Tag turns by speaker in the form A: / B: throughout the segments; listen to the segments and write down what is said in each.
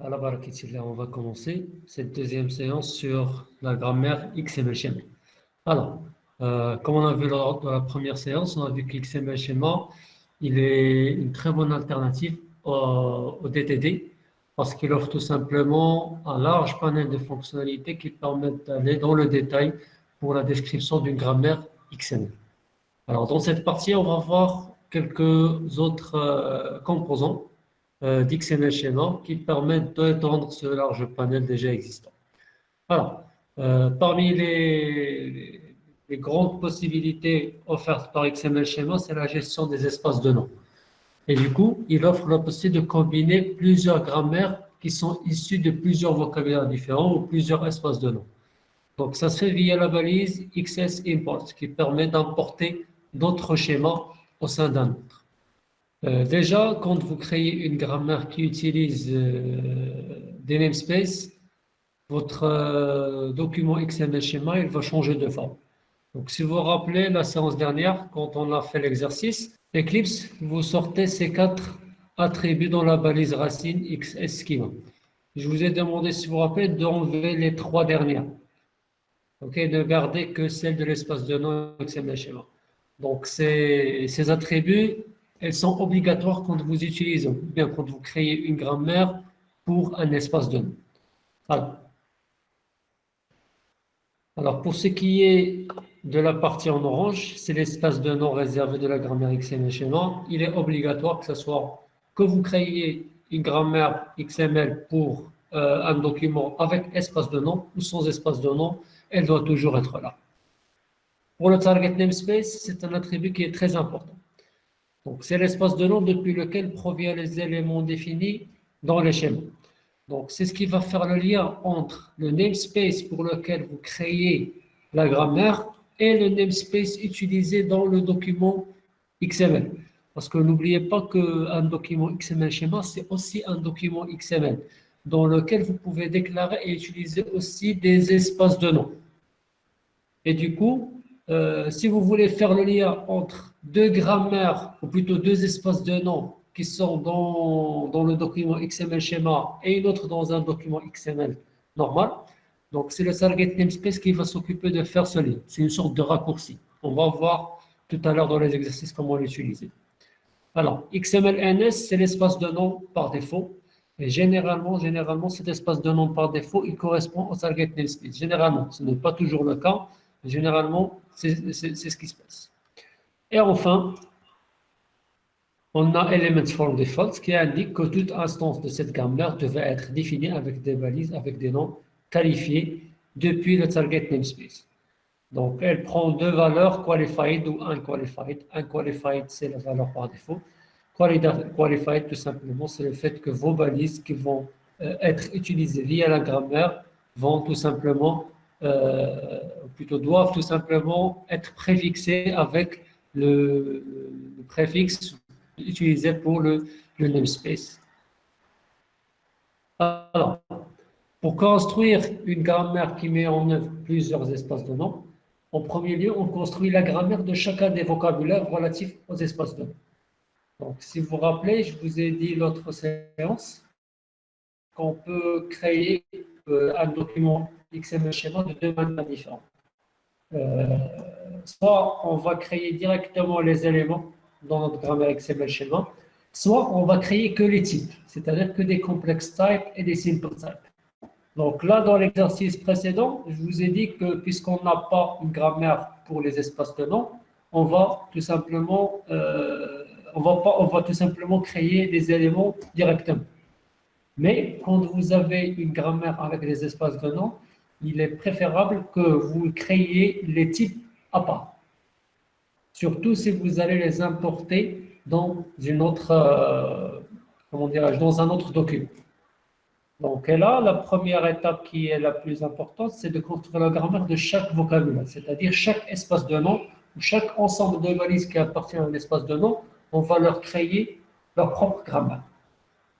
A: À la barakatullah, on va commencer cette deuxième séance sur la grammaire XML schéma. Alors, comme on a vu lors de la première séance, on a vu que XML schéma, il est une très bonne alternative au DTD parce qu'il offre tout simplement un large panel de fonctionnalités qui permettent d'aller dans le détail pour la description d'une grammaire XML. Alors, dans cette partie, on va voir quelques autres composants d'XML schéma qui permettent d'étendre ce large panel déjà existant. Alors, parmi les grandes possibilités offertes par XML schéma, c'est la gestion des espaces de noms. Et du coup, il offre la possibilité de combiner plusieurs grammaires qui sont issues de plusieurs vocabulaires différents ou plusieurs espaces de noms. Donc, ça se fait via la balise XS Import qui permet d'importer d'autres schémas au sein d'un autre. Déjà, quand vous créez une grammaire qui utilise des namespaces, votre document XML schéma, il va changer de forme. Donc, si vous vous rappelez la séance dernière, quand on a fait l'exercice, Eclipse, vous sortez ces 4 attributs dans la balise racine XS schema. Je vous ai demandé, si vous vous rappelez, d'enlever les 3 dernières. OK, ne garder que celle de l'espace de nom XML schéma. Donc, ces attributs, elles sont obligatoires quand vous utilisez, ou bien quand vous créez une grammaire pour un espace de nom. Alors, pour ce qui est de la partie en orange, c'est l'espace de nom réservé de la grammaire XML schéma. Il est obligatoire que ce soit que vous créiez une grammaire XML pour un document avec espace de nom ou sans espace de nom, elle doit toujours être là. Pour le target namespace, c'est un attribut qui est très important. Donc, c'est l'espace de nom depuis lequel proviennent les éléments définis dans le schéma. Donc, c'est ce qui va faire le lien entre le namespace pour lequel vous créez la grammaire et le namespace utilisé dans le document XML. Parce que n'oubliez pas qu'un document XML schéma, c'est aussi un document XML dans lequel vous pouvez déclarer et utiliser aussi des espaces de nom. Et du coup, si vous voulez faire le lien entre deux grammaires, ou plutôt deux espaces de nom qui sont dans le document XML schéma et une autre dans un document XML normal, donc c'est le target namespace qui va s'occuper de faire ce lien. C'est une sorte de raccourci. On va voir tout à l'heure dans les exercices comment l'utiliser. Alors, XMLNS, c'est l'espace de nom par défaut. Et généralement, cet espace de nom par défaut, il correspond au target namespace. Généralement, ce n'est pas toujours le cas. Généralement, c'est ce qui se passe. Et enfin, on a Elements for Default qui indique que toute instance de cette grammaire devait être définie avec des balises, avec des noms qualifiés depuis le target namespace. Donc, elle prend deux valeurs, qualified ou unqualified. Unqualified, c'est la valeur par défaut. Qualified, tout simplement, c'est le fait que vos balises qui vont être utilisées via la grammaire vont tout simplement plutôt doivent tout simplement être préfixés avec le préfixe utilisé pour le namespace. Alors, pour construire une grammaire qui met en œuvre plusieurs espaces de nom, en premier lieu, on construit la grammaire de chacun des vocabulaires relatifs aux espaces de nom. Donc, si vous vous rappelez, je vous ai dit l'autre séance qu'on peut créer un document XML schéma de deux manières différentes. Soit on va créer directement les éléments dans notre grammaire XML schéma, soit on va créer que les types, c'est-à-dire que des complex types et des simple types. Donc là, dans l'exercice précédent, je vous ai dit que puisqu'on n'a pas une grammaire pour les espaces de nom, on va tout simplement, on va tout simplement créer des éléments directement. Mais quand vous avez une grammaire avec des espaces de nom, il est préférable que vous créiez les types à part. Surtout si vous allez les importer dans une autre, dans un autre document. Donc là, la première étape qui est la plus importante, c'est de construire la grammaire de chaque vocabulaire, c'est-à-dire chaque espace de nom, ou chaque ensemble de balises qui appartient à un espace de nom, on va leur créer leur propre grammaire,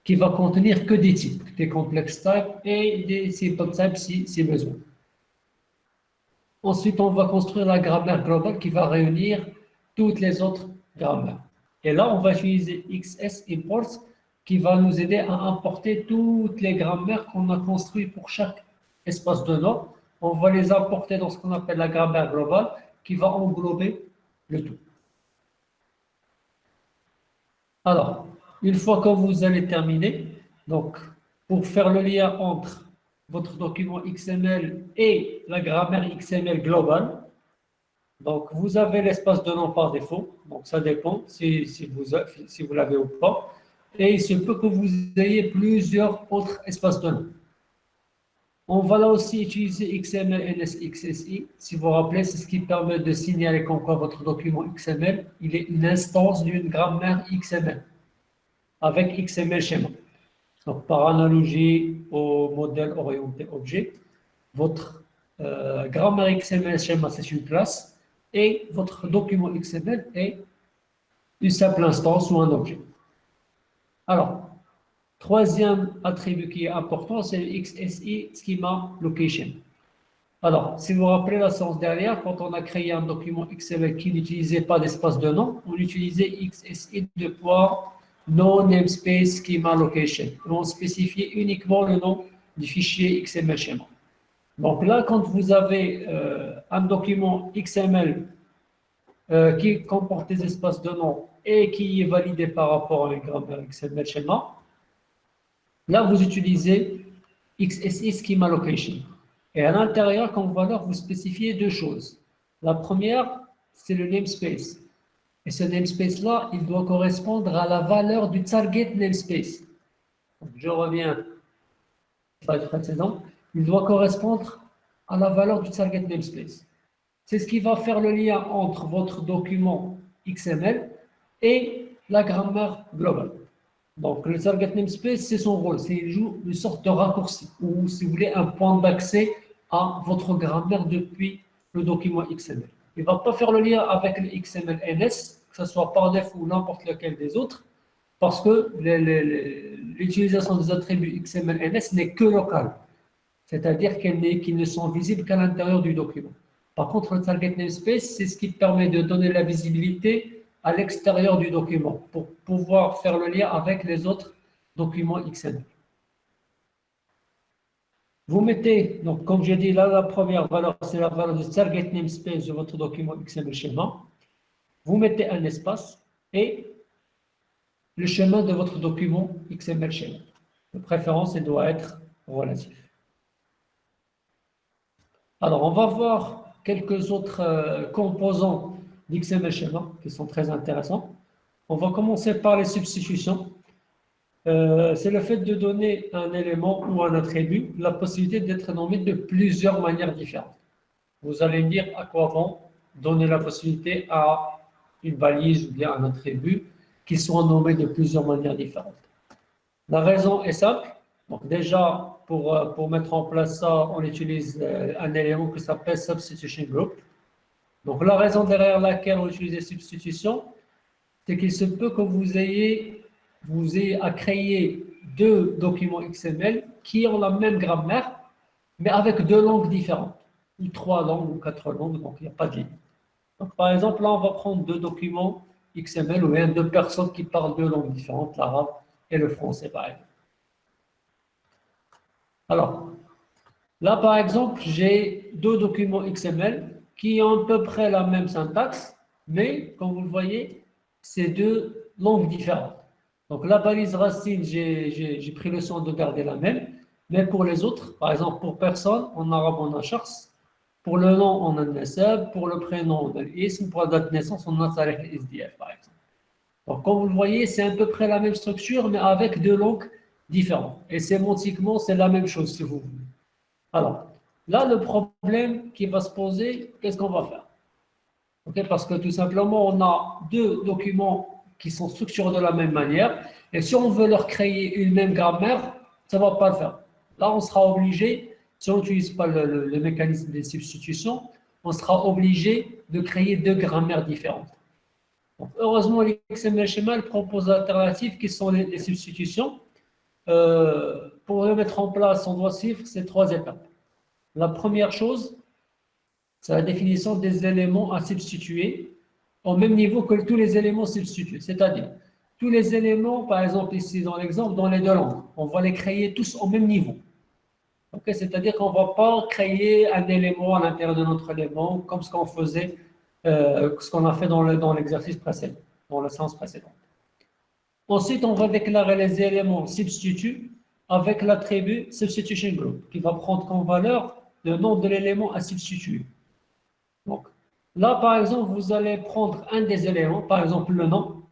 A: qui va contenir que des types, des complex types et des simple types si besoin. Ensuite, on va construire la grammaire globale qui va réunir toutes les autres grammaires. Et là, on va utiliser XS Imports qui va nous aider à importer toutes les grammaires qu'on a construites pour chaque espace de nom. On va les importer dans ce qu'on appelle la grammaire globale qui va englober le tout. Alors, une fois que vous allez terminer, donc pour faire le lien entre votre document XML et la grammaire XML globale, donc vous avez l'espace de nom par défaut, donc ça dépend si vous l'avez ou pas, et il se peut que vous ayez plusieurs autres espaces de nom. On va là aussi utiliser XML NSXSI. Si vous vous rappelez, c'est ce qui permet de signaler comme quoi votre document XML, il est une instance d'une grammaire XML avec XML schéma. Donc, par analogie au modèle orienté objet, votre grammaire XML schéma, c'est une classe et votre document XML est une simple instance ou un objet. Alors, troisième attribut qui est important, c'est le XSI Schema Location. Alors, si vous vous rappelez la séance dernière, quand on a créé un document XML qui n'utilisait pas d'espace de nom, on utilisait XSI de no namespace schema location. On spécifiait uniquement le nom du fichier XML schéma. Donc là, quand vous avez un document XML qui comporte des espaces de nom et qui est validé par rapport à une grammaire XML schéma, là, vous utilisez XSI schema location. Et à l'intérieur, comme valeur, vous spécifiez deux choses. La première, c'est le namespace. Et ce namespace-là, il doit correspondre à la valeur du target namespace. Donc, je reviens à la slide précédente. Il doit correspondre à la valeur du target namespace. C'est ce qui va faire le lien entre votre document XML et la grammaire globale. Donc, le target namespace, c'est son rôle. Il joue une sorte de raccourci, ou si vous voulez, un point d'accès à votre grammaire depuis le document XML. Il ne va pas faire le lien avec le XML NS, que ce soit par défaut ou n'importe lequel des autres, parce que l'utilisation des attributs XML NS n'est que locale, c'est-à-dire qu'ils ne sont visibles qu'à l'intérieur du document. Par contre, le target namespace, c'est ce qui permet de donner la visibilité à l'extérieur du document pour pouvoir faire le lien avec les autres documents XML. Vous mettez, donc comme j'ai dit, là, la première valeur, c'est la valeur du target namespace de votre document XML schéma. Vous mettez un espace et le chemin de votre document XML schéma. De préférence, il doit être relatif. Alors, on va voir quelques autres composants d'XML schéma qui sont très intéressants. On va commencer par les substitutions. C'est le fait de donner un élément ou un attribut la possibilité d'être nommé de plusieurs manières différentes. Vous allez me dire à quoi vont donner la possibilité à une balise ou bien un attribut qui soit nommé de plusieurs manières différentes. La raison est simple. Donc déjà, pour mettre en place ça, on utilise un élément qui s'appelle substitution group. Donc la raison derrière laquelle on utilise substitution, c'est qu'il se peut que vous ayez à créer deux documents XML qui ont la même grammaire, mais avec deux langues différentes, ou trois langues, ou quatre langues, donc il n'y a pas de limite. Donc par exemple, là, on va prendre deux documents XML où il y a deux personnes qui parlent deux langues différentes, l'arabe et le français, par exemple. Alors, là, par exemple, j'ai deux documents XML qui ont à peu près la même syntaxe, mais, comme vous le voyez, c'est deux langues différentes. Donc, la balise racine, j'ai pris le soin de garder la même, mais pour les autres, par exemple, pour personne, en arabe, on a shakhs, pour le nom, on a nasab, pour le prénom, on a l'ism, pour la date de naissance, on a tarikh SDF, par exemple. Donc, comme vous le voyez, c'est à peu près la même structure, mais avec deux langues différentes. Et sémantiquement, c'est la même chose, si vous voulez. Alors, là, le problème qui va se poser, qu'est-ce qu'on va faire? Okay, parce que tout simplement, on a deux documents qui sont structurés de la même manière, et si on veut leur créer une même grammaire, ça ne va pas le faire. Là, on sera obligé, si on n'utilise pas le mécanisme de substitution, on sera obligé de créer deux grammaires différentes. Donc, heureusement, l'XML schéma propose l'alternative qui sont les substitutions. Pour le mettre en place, on doit suivre ces trois étapes. La première chose, c'est la définition des éléments à substituer au même niveau que tous les éléments substitués. C'est-à-dire, tous les éléments, par exemple ici dans l'exemple, dans les deux langues, on va les créer tous au même niveau. Okay? C'est-à-dire qu'on ne va pas créer un élément à l'intérieur de notre élément comme ce qu'on faisait, ce qu'on a fait dans l'exercice précédent, dans la séance précédente. Ensuite, on va déclarer les éléments substituts avec l'attribut substitution group qui va prendre comme valeur le nom de l'élément à substituer. Donc, là, par exemple, vous allez prendre un des éléments, par exemple le nom.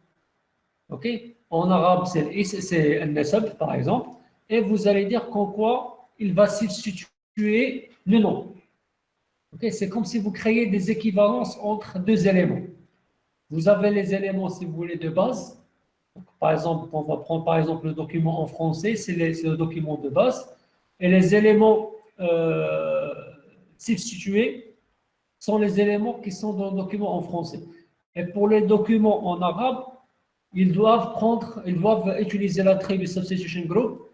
A: Ok? En arabe, c'est un nasab, par exemple, et vous allez dire qu'en quoi il va substituer le nom. Ok? C'est comme si vous créez des équivalences entre deux éléments. Vous avez les éléments, si vous voulez, de base. Donc, par exemple, on va prendre par exemple le document en français, c'est le document de base, et les éléments substitués sont les éléments qui sont dans le document en français. Et pour les documents en arabe, ils doivent utiliser l'attribut substitution group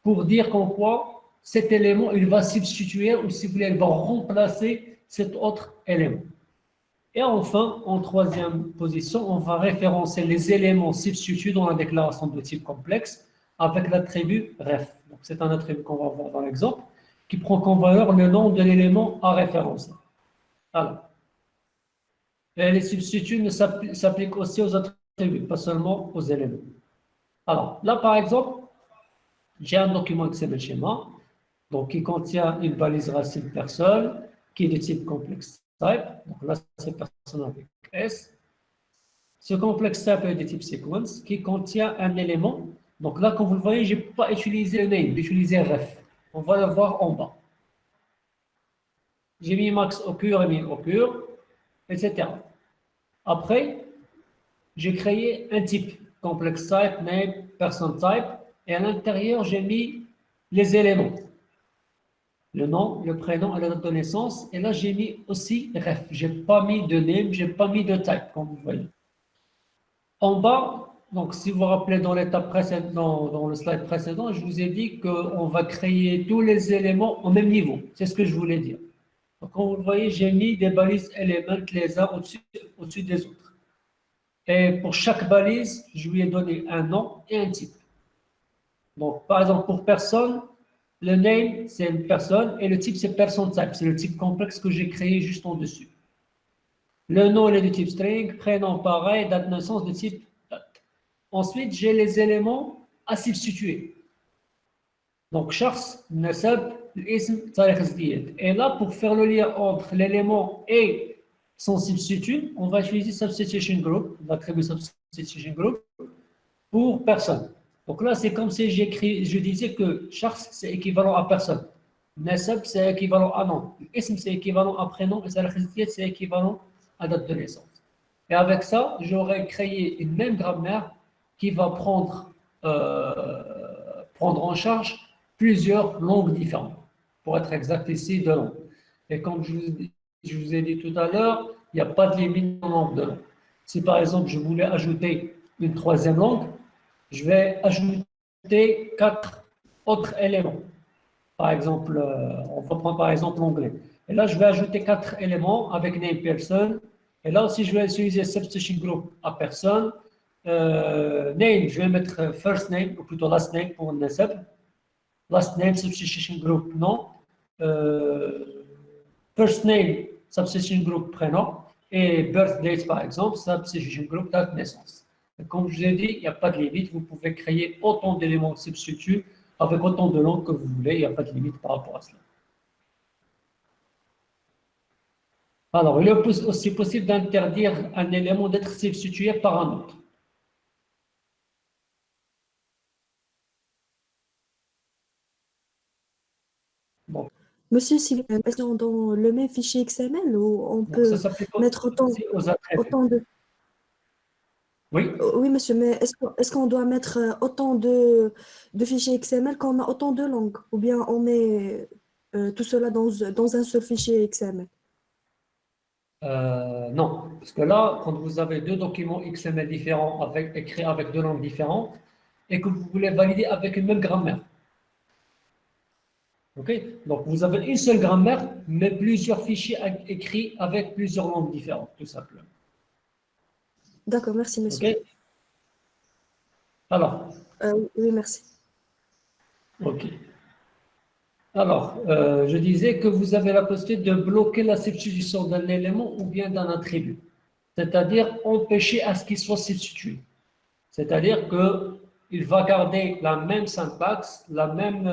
A: pour dire qu'en quoi cet élément, il va substituer ou si vous voulez, il va remplacer cet autre élément. Et enfin, en troisième position, on va référencer les éléments substituts dans la déclaration de type complexe avec l'attribut ref. Donc, c'est un attribut qu'on va voir dans l'exemple qui prend comme valeur le nom de l'élément à référencer. Alors, et les substituts s'appliquent aussi aux attributs, pas seulement aux éléments. Alors, là, par exemple, j'ai un document XML schéma, donc qui contient une balise racine personne, qui est de type complexe type. Donc là, c'est personne avec S. Ce complexe type est de type sequence, qui contient un élément. Donc là, comme vous le voyez, je n'ai pas utilisé le name, j'ai utilisé ref. On va le voir en bas. J'ai mis max occur et min occur, etc. Après, j'ai créé un type, complex type, name, person type, et à l'intérieur, j'ai mis les éléments. Le nom, le prénom et la date de naissance. Et là, j'ai mis aussi ref. Je n'ai pas mis de name, je n'ai pas mis de type, comme vous voyez. En bas, donc si vous vous rappelez dans l'étape précédente, dans le slide précédent, je vous ai dit qu'on va créer tous les éléments au même niveau. C'est ce que je voulais dire. Donc, comme vous le voyez, j'ai mis des balises éléments les uns au-dessus des autres. Et pour chaque balise, je lui ai donné un nom et un type. Donc, par exemple, pour personne, le name, c'est une personne, et le type, c'est person type. C'est le type complexe que j'ai créé juste en dessus. Le nom, il est de type string, prénom, pareil, date de naissance de type date. Ensuite, j'ai les éléments à substituer. Donc, shakhs, nasab, l'ism, tarikh zdiyad. Et là, pour faire le lien entre l'élément et son substitut, on va utiliser substitution group, l'attribut substitution group, pour personne. Donc là, c'est comme si je disais que shakhs, c'est équivalent à personne. Nasab, c'est équivalent à nom. Ism, c'est équivalent à prénom. Et tarikh zdiyad, c'est équivalent à date de naissance. Et avec ça, j'aurais créé une même grammaire qui va prendre en charge plusieurs langues différentes. Pour être exact ici, deux langues. Et comme je vous ai dit tout à l'heure, il n'y a pas de limite en nombre de langues. Si par exemple je voulais ajouter une troisième langue, je vais ajouter 4 autres éléments. Par exemple, on va prendre par exemple l'anglais. Et là, je vais ajouter 4 éléments avec name person. Et là aussi, je vais utiliser substitution group à personne. Name, je vais mettre first name, ou plutôt last name pour le nasab. Last name, substitution group, non. First name, substitution group, prénom. Et birth date, par exemple, substitution group, date de naissance. Et comme je vous ai dit, il n'y a pas de limite. Vous pouvez créer autant d'éléments de substituts avec autant de langues que vous voulez. Il n'y a pas de limite par rapport à cela. Alors, il est aussi possible d'interdire un élément d'être substitué par un autre. Bon.
B: Monsieur, s'il est dans le même fichier XML où on
A: Donc, ça
B: peut
A: s'applique
B: mettre
A: aussi aux attributs.
B: autant de...
A: Oui.
B: Oui, monsieur, mais est-ce qu'on doit mettre autant de fichiers XML qu'on a autant de langues? Ou bien on met tout cela dans un seul fichier XML?
A: Non, parce que là, quand vous avez deux documents XML différents, écrits avec deux langues différentes, et que vous voulez valider avec une même grammaire. OK? Donc, vous avez une seule grammaire, mais plusieurs fichiers écrits avec plusieurs langues différentes, tout simplement.
B: D'accord, merci, monsieur.
A: OK? Alors,
B: Oui, merci.
A: ok. Alors, je disais que vous avez la possibilité de bloquer la substitution d'un élément ou bien d'un attribut, c'est-à-dire empêcher à ce qu'il soit substitué. C'est-à-dire qu'il va garder la même syntaxe, la même,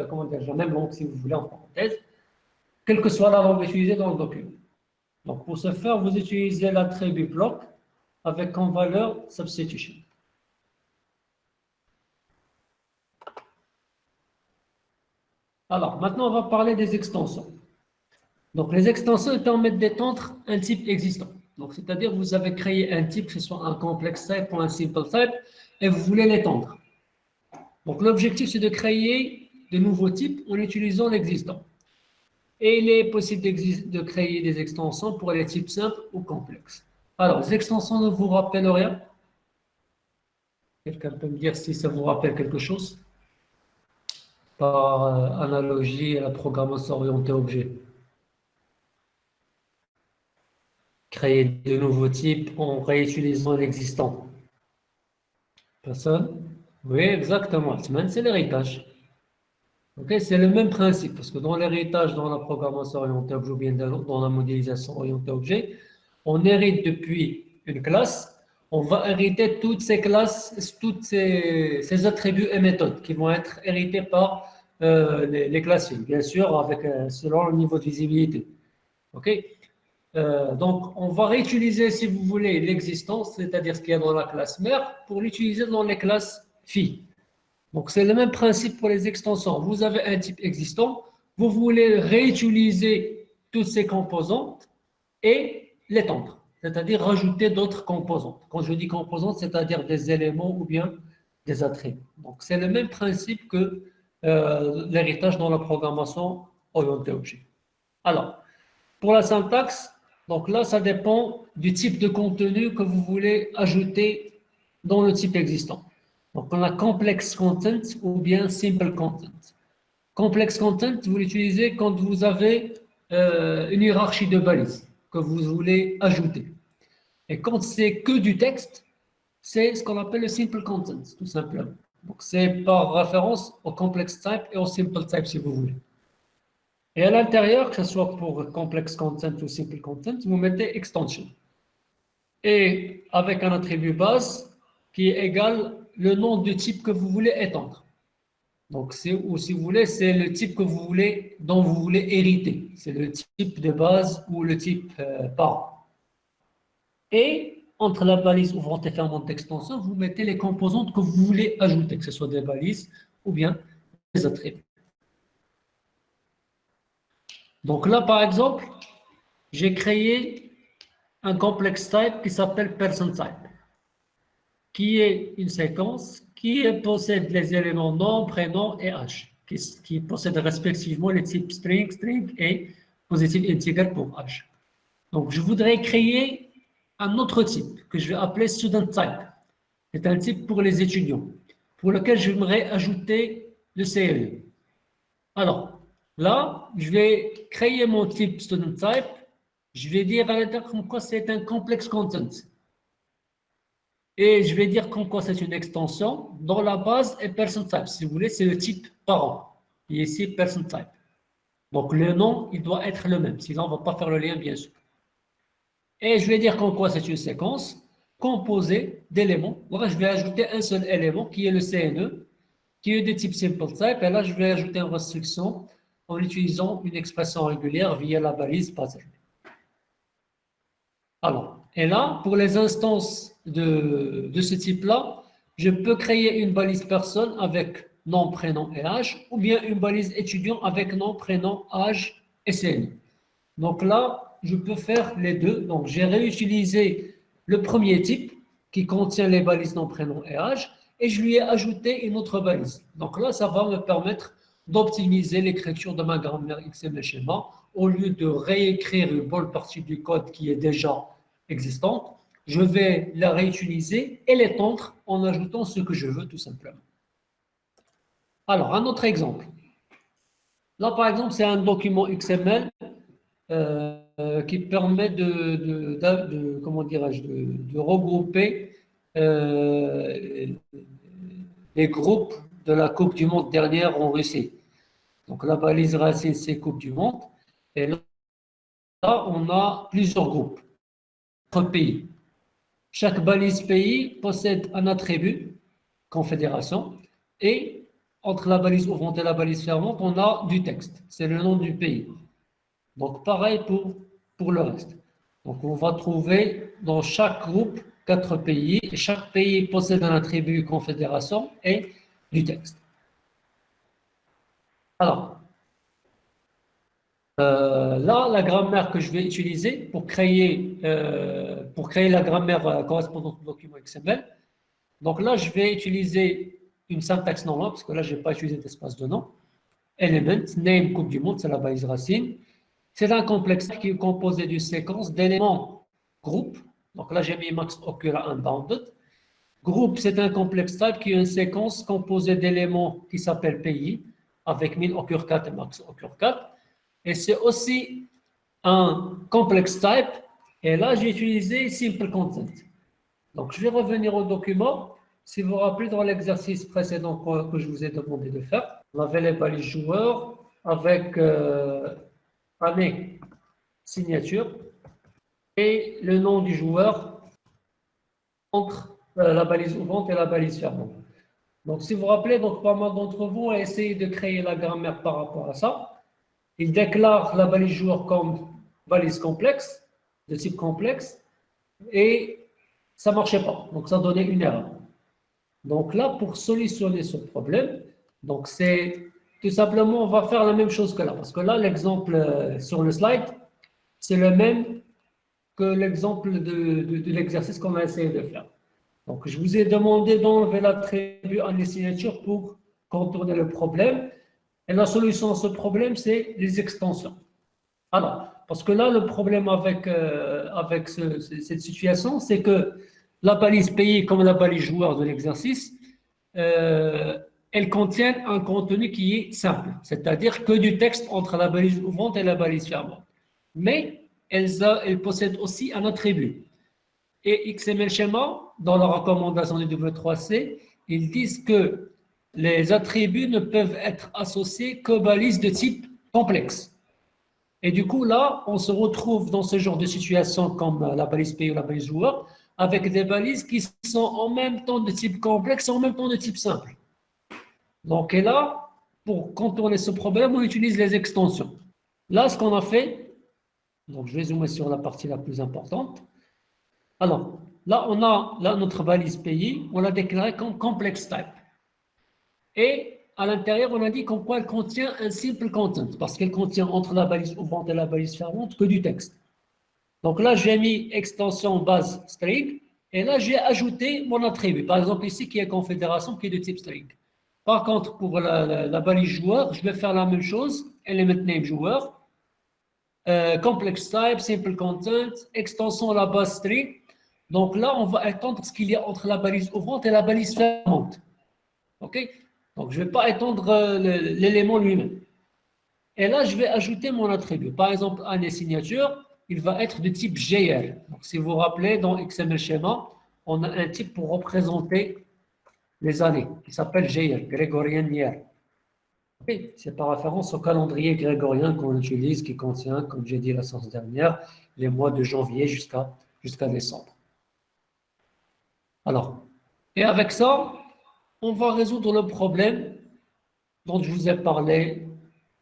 A: comment dire, la même langue, si vous voulez, en parenthèse, quelle que soit la langue utilisée dans le document. Donc, pour ce faire, vous utilisez l'attribut block avec comme valeur substitution. Alors, maintenant, on va parler des extensions. Donc, les extensions permettent d'étendre un type existant. Donc, c'est-à-dire, vous avez créé un type, que ce soit un complex type ou un simple type, et vous voulez l'étendre. Donc, l'objectif, c'est de créer de nouveaux types en utilisant l'existant. Et il est possible de créer des extensions pour les types simples ou complexes. Alors, les extensions ne vous rappellent rien? Quelqu'un peut me dire si ça vous rappelle quelque chose par analogie à la programmation orientée objet? Créer de nouveaux types en réutilisant l'existant. Personne? Oui, exactement. C'est l'héritage. Ok, c'est le même principe, parce que dans l'héritage, dans la programmation orientée objet ou bien dans la modélisation orientée objet, on hérite depuis une classe, on va hériter toutes ces classes, toutes ces attributs et méthodes qui vont être hérités par les classes, bien sûr, avec, selon le niveau de visibilité. Ok? Donc, on va réutiliser, si vous voulez, l'existence, c'est-à-dire ce qu'il y a dans la classe mère, pour l'utiliser dans les classes filles. Donc, c'est le même principe pour les extensions. Vous avez un type existant, vous voulez réutiliser toutes ces composantes et l'étendre, c'est-à-dire rajouter d'autres composantes. Quand je dis composantes, c'est-à-dire des éléments ou bien des attributs. Donc, c'est le même principe que l'héritage dans la programmation orientée objet. Alors, pour la syntaxe, donc là, ça dépend du type de contenu que vous voulez ajouter dans le type existant. Donc, on a complex content ou bien simple content. Complex content, vous l'utilisez quand vous avez une hiérarchie de balises que vous voulez ajouter. Et quand c'est que du texte, c'est ce qu'on appelle le simple content, tout simplement. Donc, c'est par référence au complex type et au simple type, si vous voulez. Et à l'intérieur, que ce soit pour complex content ou simple content, vous mettez extension. Et avec un attribut base qui est égal le nom du type que vous voulez étendre. Donc, ou si vous voulez, c'est le type que vous voulez, dont vous voulez hériter. C'est le type de base ou le type parent. Et entre la balise ouvrante et fermante d'extension, vous mettez les composantes que vous voulez ajouter, que ce soit des balises ou bien des attributs. Donc là, par exemple, j'ai créé un complex type qui s'appelle person type, qui est une séquence qui possède les éléments nom, prénom et âge, qui possède respectivement les types string, string et positive integer pour âge. Donc, je voudrais créer un autre type que je vais appeler student type. C'est un type pour les étudiants, pour lequel j'aimerais ajouter le CE. Alors, là, je vais créer mon type student type. Je vais dire à l'intérieur comme quoi c'est un complex content. Et je vais dire comme quoi c'est une extension dont la base est person type. Si vous voulez, c'est le type parent. Et ici, person type. Donc, le nom, il doit être le même. Sinon, on ne va pas faire le lien, bien sûr. Et je vais dire comme quoi c'est une séquence composée d'éléments. Voilà, je vais ajouter un seul élément qui est le CNE, qui est de type simple type. Et là, je vais ajouter une restriction en utilisant une expression régulière via la balise passée. Alors, et là, pour les instances de ce type-là, je peux créer une balise personne avec nom, prénom et âge, ou bien une balise étudiant avec nom, prénom, âge et CNE. Donc là, je peux faire les deux. Donc, j'ai réutilisé le premier type qui contient les balises nom, prénom et âge, et je lui ai ajouté une autre balise. Donc là, ça va me permettre d'optimiser l'écriture de ma grammaire XML schéma. Au lieu de réécrire une bonne partie du code qui est déjà existante, je vais la réutiliser et l'étendre en ajoutant ce que je veux tout simplement. Alors, un autre exemple. Là, par exemple, c'est un document XML qui permet comment dirais-je, de regrouper les groupes de la Coupe du Monde dernière en Russie. Donc la balise racine, c'est Coupe du Monde. Et là, on a plusieurs groupes, quatre pays. Chaque balise pays possède un attribut, confédération, et entre la balise ouvrante et la balise fermante, on a du texte. C'est le nom du pays. Donc pareil pour le reste. Donc on va trouver dans chaque groupe quatre pays, et chaque pays possède un attribut confédération et du texte. Alors, là, la grammaire que je vais utiliser pour créer la grammaire correspondante au document XML. Donc là, je vais utiliser une syntaxe normale, parce que là, je n'ai pas utilisé d'espace de nom. Element, name, coupe du monde, c'est la balise racine. C'est un complexe qui est composé d'une séquence d'éléments groupe. Donc là, j'ai mis max occur unbounded. Groupe, c'est un complexe type qui est une séquence composée d'éléments qui s'appellent pays, avec min occur 4 et max occur 4. Et c'est aussi un complex type. Et là, j'ai utilisé simple content. Donc, je vais revenir au document. Si vous vous rappelez, dans l'exercice précédent que je vous ai demandé de faire, on avait les balises joueurs avec année, signature et le nom du joueur entre la balise ouvrante et la balise fermante. Donc, si vous vous rappelez, donc, pas mal d'entre vous ont essayé de créer la grammaire par rapport à ça. Ils déclarent la balise joueur comme balise complexe, de type complexe, et ça ne marchait pas. Donc, ça donnait une erreur. Donc là, pour solutionner ce problème, donc c'est tout simplement, on va faire la même chose que là. Parce que là, l'exemple sur le slide, c'est le même que l'exemple de l'exercice qu'on a essayé de faire. Donc, je vous ai demandé d'enlever l'attribut en les signatures pour contourner le problème. Et la solution à ce problème, c'est les extensions. Alors, parce que là, le problème avec cette situation, c'est que la balise pays comme la balise joueur de l'exercice, elles contiennent un contenu qui est simple, c'est-à-dire que du texte entre la balise ouvrante et la balise fermante. Mais elles possèdent aussi un attribut. Et XML Schema, dans la recommandation du W3C, ils disent que les attributs ne peuvent être associés qu'aux balises de type complexe. Et du coup, là, on se retrouve dans ce genre de situation comme la balise pays ou la balise joueur, avec des balises qui sont en même temps de type complexe et en même temps de type simple. Donc, et là, pour contourner ce problème, on utilise les extensions. Là, ce qu'on a fait, donc je vais zoomer sur la partie la plus importante. Alors, là, on a là, notre balise pays, on l'a déclarée comme complex type. Et à l'intérieur, on a dit qu'en quoi elle contient un simple content, parce qu'elle contient entre la balise ouvrante et la balise fermante que du texte. Donc là, j'ai mis extension base string, et là, j'ai ajouté mon attribut. Par exemple, ici, qui est confédération, qui est de type string. Par contre, pour la balise joueur, je vais faire la même chose, element name joueur, complex type, simple content, extension la base string. Donc là, on va étendre ce qu'il y a entre la balise ouvrante et la balise fermante. OK? Donc, je ne vais pas étendre l'élément lui-même. Et là, je vais ajouter mon attribut. Par exemple, année signature, il va être de type GR. Donc, si vous vous rappelez, dans XML Schema, on a un type pour représenter les années, qui s'appelle GR, Grégorien Year. Okay. C'est par référence au calendrier grégorien qu'on utilise, qui contient, comme j'ai dit la séance dernière, les mois de janvier jusqu'à décembre. Alors, et avec ça, on va résoudre le problème dont je vous ai parlé,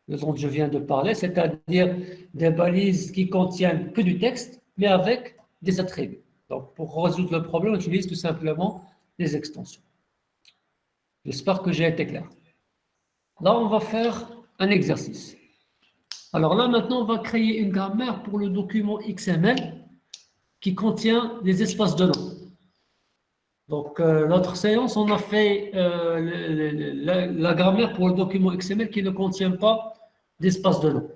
A: dont je viens de parler, c'est-à-dire des balises qui contiennent que du texte, mais avec des attributs. Donc, pour résoudre le problème, on utilise tout simplement les extensions. J'espère que j'ai été clair. Là, on va faire un exercice. Alors là, maintenant, on va créer une grammaire pour le document XML qui contient des espaces de nom. Donc, l'autre séance, on a fait la grammaire pour le document XML qui ne contient pas d'espace de nom.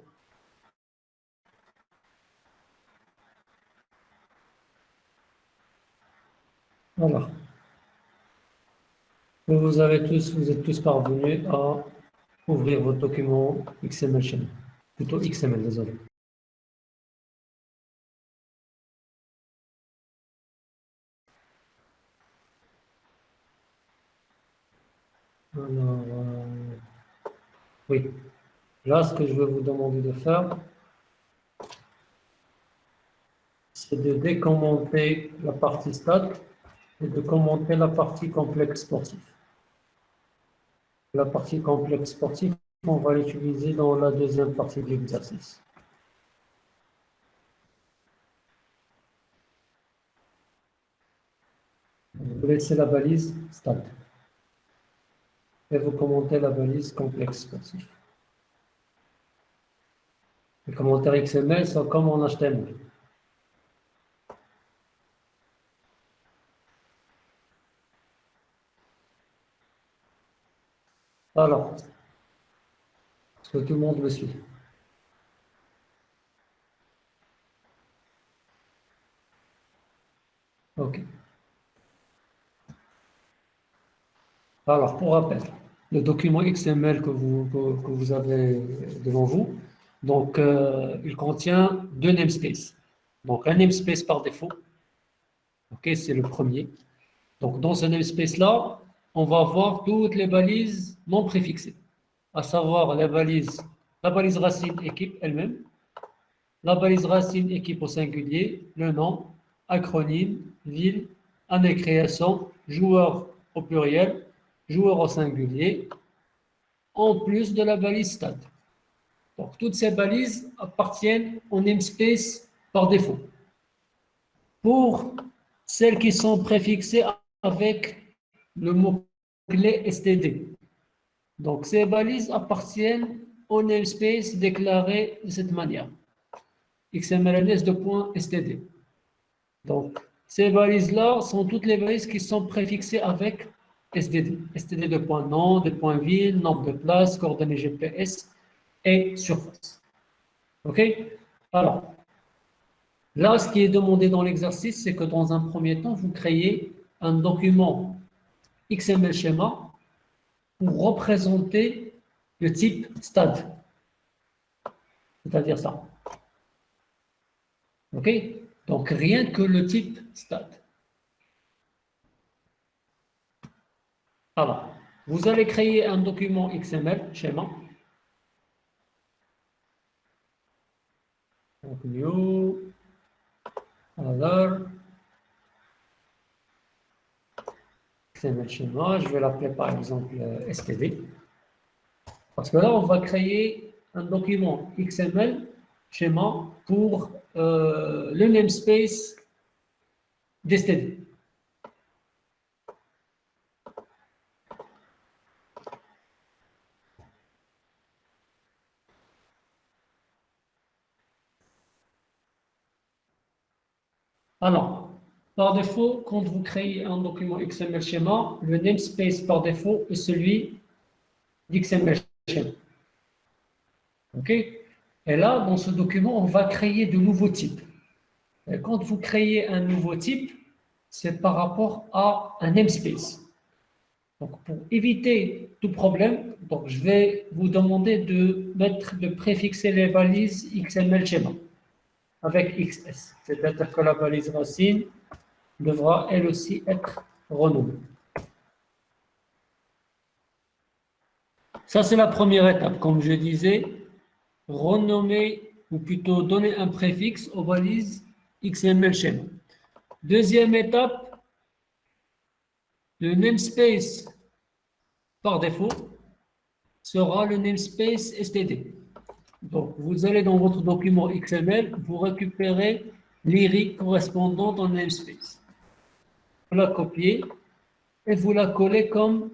A: Voilà. Vous êtes tous parvenus à ouvrir votre document XML chez nous. Plutôt XML, désolé. Alors, oui. Là, ce que je vais vous demander de faire, c'est de décommenter la partie stat et de commenter la partie complexe sportif. La partie complexe sportif, on va l'utiliser dans la deuxième partie de l'exercice. Vous laissez la balise stat et vous commentez la balise complexe sportif. Les commentaires XML sont comme en HTML. Alors, est-ce que tout le monde me suit? OK. Alors, pour rappel, le document XML que vous avez devant vous, donc, il contient deux namespaces. Donc, un namespace par défaut, OK, c'est le premier. Donc, dans ce namespace-là, on va voir toutes les balises non préfixées, à savoir la balise racine équipe elle-même, la balise racine équipe au singulier, le nom, acronyme, ville, année création, joueur au pluriel, joueur au singulier, en plus de la balise stade. Donc, toutes ces balises appartiennent au namespace par défaut. Pour celles qui sont préfixées avec le mot-clé STD. Donc, ces balises appartiennent au namespace déclaré de cette manière. XMLNS2.std. Donc, ces balises-là sont toutes les balises qui sont préfixées avec STD. STD de point nom, de point ville, nombre de places, coordonnées GPS et surface. OK? Alors, là, ce qui est demandé dans l'exercice, c'est que dans un premier temps, vous créez un document XML schéma pour représenter le type stade. C'est-à-dire ça. OK? Donc, rien que le type stade. Alors, vous allez créer un document XML schéma. Donc, new, other, XML schéma. Je vais l'appeler par exemple STD. Parce que là, on va créer un document XML schéma pour le namespace d'STD. Alors, par défaut, quand vous créez un document XML schéma, le namespace par défaut est celui d'XML schéma. OK? Et là, dans ce document, on va créer de nouveaux types. Et quand vous créez un nouveau type, c'est par rapport à un namespace. Donc, pour éviter tout problème, donc je vais vous demander de préfixer les balises XML schéma avec XS. C'est-à-dire que la balise racine devra elle aussi être renommée. Ça, c'est la première étape. Comme je disais, renommer ou plutôt donner un préfixe aux balises XML schéma. Deuxième étape, le namespace par défaut sera le namespace STD. Donc, vous allez dans votre document XML, vous récupérez l'IRI correspondant au namespace. Vous la copiez et vous la collez comme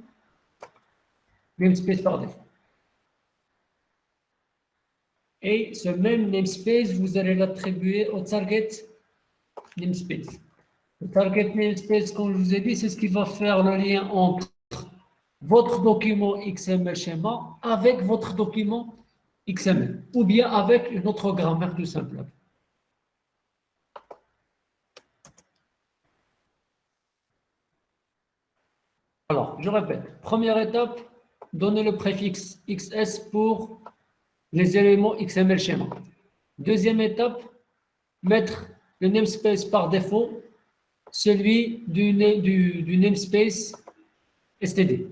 A: namespace par défaut. Et ce même namespace, vous allez l'attribuer au target namespace. Le target namespace, comme je vous ai dit, c'est ce qui va faire le lien entre votre document XML schéma avec votre document XML, ou bien avec une autre grammaire tout simplement. Alors, je répète. Première étape, donner le préfixe XS pour les éléments XML schéma. Deuxième étape, mettre le namespace par défaut, celui du namespace STD.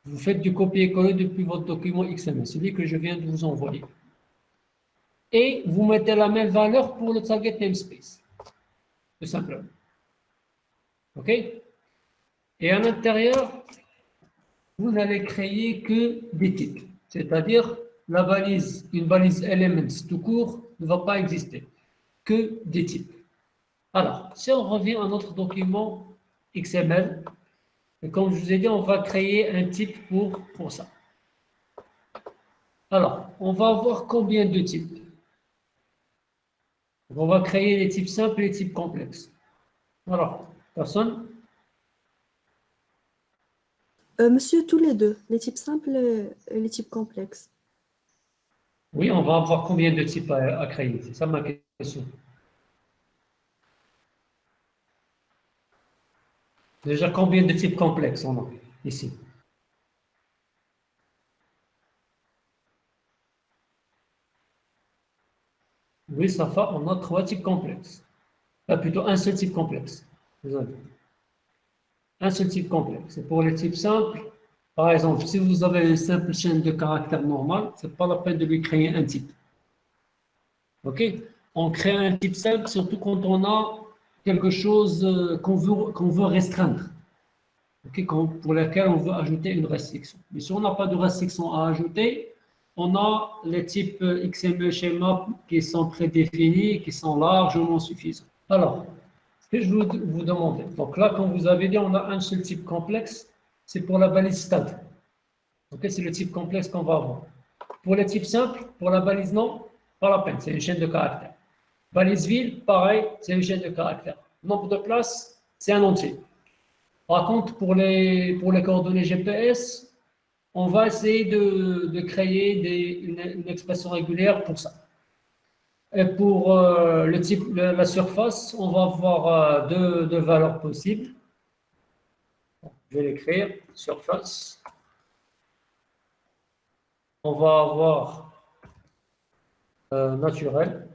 A: Vous faites du copier-coller depuis votre document XML, celui que je viens de vous envoyer. Et vous mettez la même valeur pour le target namespace, tout simplement. OK? Et à l'intérieur, vous n'allez créer que des types. C'est-à-dire, une balise elements tout court ne va pas exister. Que des types. Alors, si on revient à notre document XML, et comme je vous ai dit, on va créer un type pour ça. Alors, on va avoir combien de types? On va créer les types simples et les types complexes. Alors, personne?
B: Monsieur, tous les deux, les types simples et les types complexes.
A: Oui, on va avoir combien de types à créer? C'est ça ma question. Déjà, combien de types complexes on a ici? Oui, ça fait, on a 3 types complexes. Plutôt un seul type complexe. Désolé. Un seul type complexe. Et pour les types simples, par exemple, si vous avez une simple chaîne de caractères normale, ce n'est pas la peine de lui créer un type. OK? On crée un type simple, surtout quand on a quelque chose qu'on veut restreindre. OK? Pour lequel on veut ajouter une restriction. Mais si on n'a pas de restriction à ajouter, on a les types XML schéma qui sont prédéfinis, qui sont largement suffisants. Alors, ce que je veux vous demander, donc là, comme vous avez dit, on a un seul type complexe, c'est pour la balise stade. Ok, c'est le type complexe qu'on va avoir. Pour les types simples, pour la balise non, pas la peine, c'est une chaîne de caractères. Balise ville, pareil, c'est une chaîne de caractères. Nombre de places, c'est un entier. Par contre, pour les coordonnées GPS, on va essayer de créer une expression régulière pour ça. Et pour le type, la surface, on va avoir deux valeurs possibles. Je vais l'écrire, surface. On va avoir naturel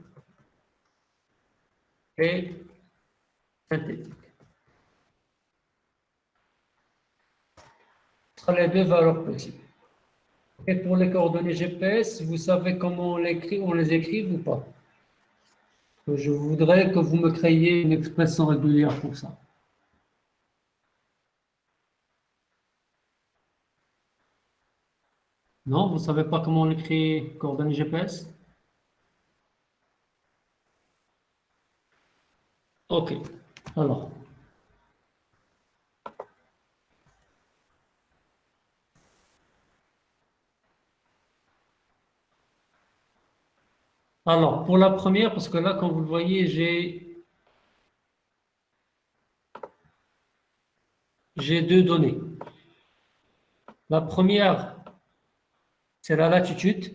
A: et synthétique. Ce sera les deux valeurs possibles. Et pour les coordonnées GPS, vous savez comment on les écrit ou pas? Je voudrais que vous me créiez une expression régulière pour ça. Non, vous ne savez pas comment on écrit coordonnées GPS? Ok, alors. Alors, pour la première, parce que là, comme vous le voyez, j'ai deux données. La première, c'est la latitude,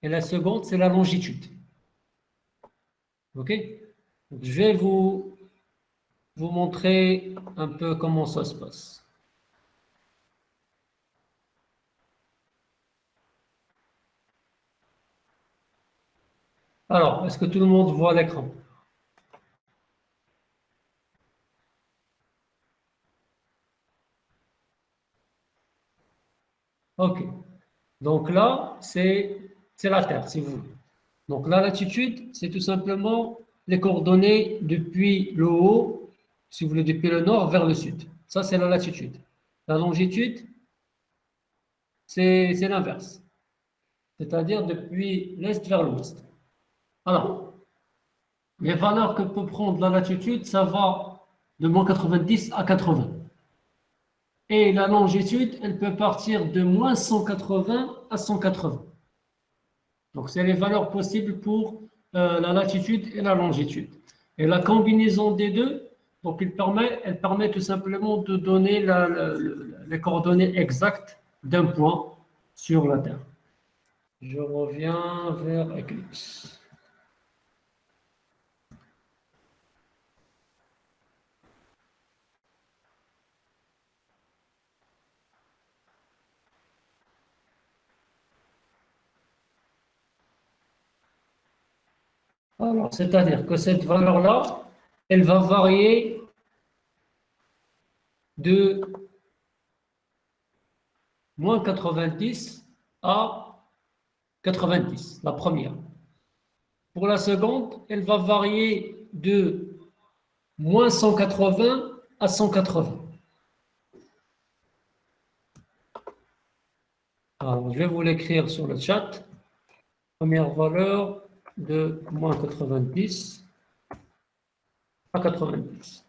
A: et la seconde, c'est la longitude. OK? Donc, je vais vous montrer un peu comment ça se passe. Alors, est-ce que tout le monde voit l'écran? OK. Donc là, c'est la Terre, si vous voulez. Donc la latitude, c'est tout simplement les coordonnées depuis le haut, si vous voulez, depuis le nord vers le sud. Ça, c'est la latitude. La longitude, c'est l'inverse. C'est-à-dire depuis l'est vers l'ouest. Alors, les valeurs que peut prendre la latitude, ça va de moins 90 à 80. Et la longitude, elle peut partir de moins 180 à 180. Donc, c'est les valeurs possibles pour la latitude et la longitude. Et la combinaison des deux, donc elle permet tout simplement de donner les coordonnées exactes d'un point sur la Terre. Je reviens vers Eclipse. Alors, c'est-à-dire que cette valeur-là, elle va varier de moins 90 à 90, la première. Pour la seconde, elle va varier de moins 180 à 180. Alors, je vais vous l'écrire sur le chat. Première valeur de moins 90 à 90.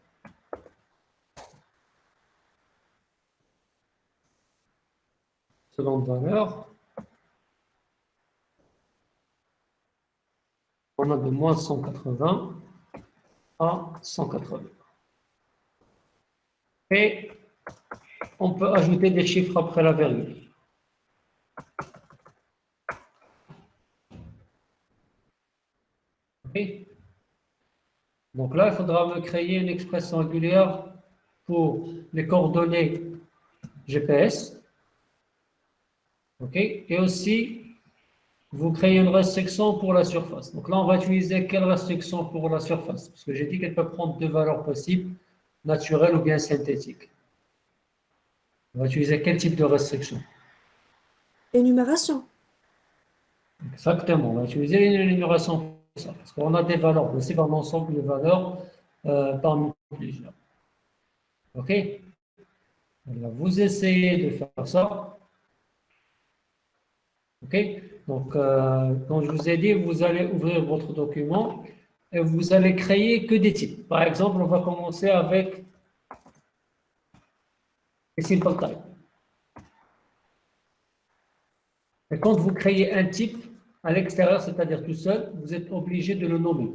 A: Seconde valeur, on a de moins 180 à 180. Et on peut ajouter des chiffres après la virgule. Okay. Donc là, il faudra me créer une expression régulière pour les coordonnées GPS. Okay. Et aussi, vous créez une restriction pour la surface. Donc là, on va utiliser quelle restriction pour la surface? Parce que j'ai dit qu'elle peut prendre deux valeurs possibles, naturelles ou bien synthétiques. On va utiliser quel type de restriction?
B: Énumération.
A: Exactement, on va utiliser une énumération pour ça, parce qu'on a des valeurs possibles, un ensemble de valeurs parmi plusieurs. OK? Alors, vous essayez de faire ça. OK? Donc, comme je vous ai dit, vous allez ouvrir votre document et vous allez créer que des types. Par exemple, on va commencer avec les simple type. Et quand vous créez un type à l'extérieur, c'est-à-dire tout seul, vous êtes obligé de le nommer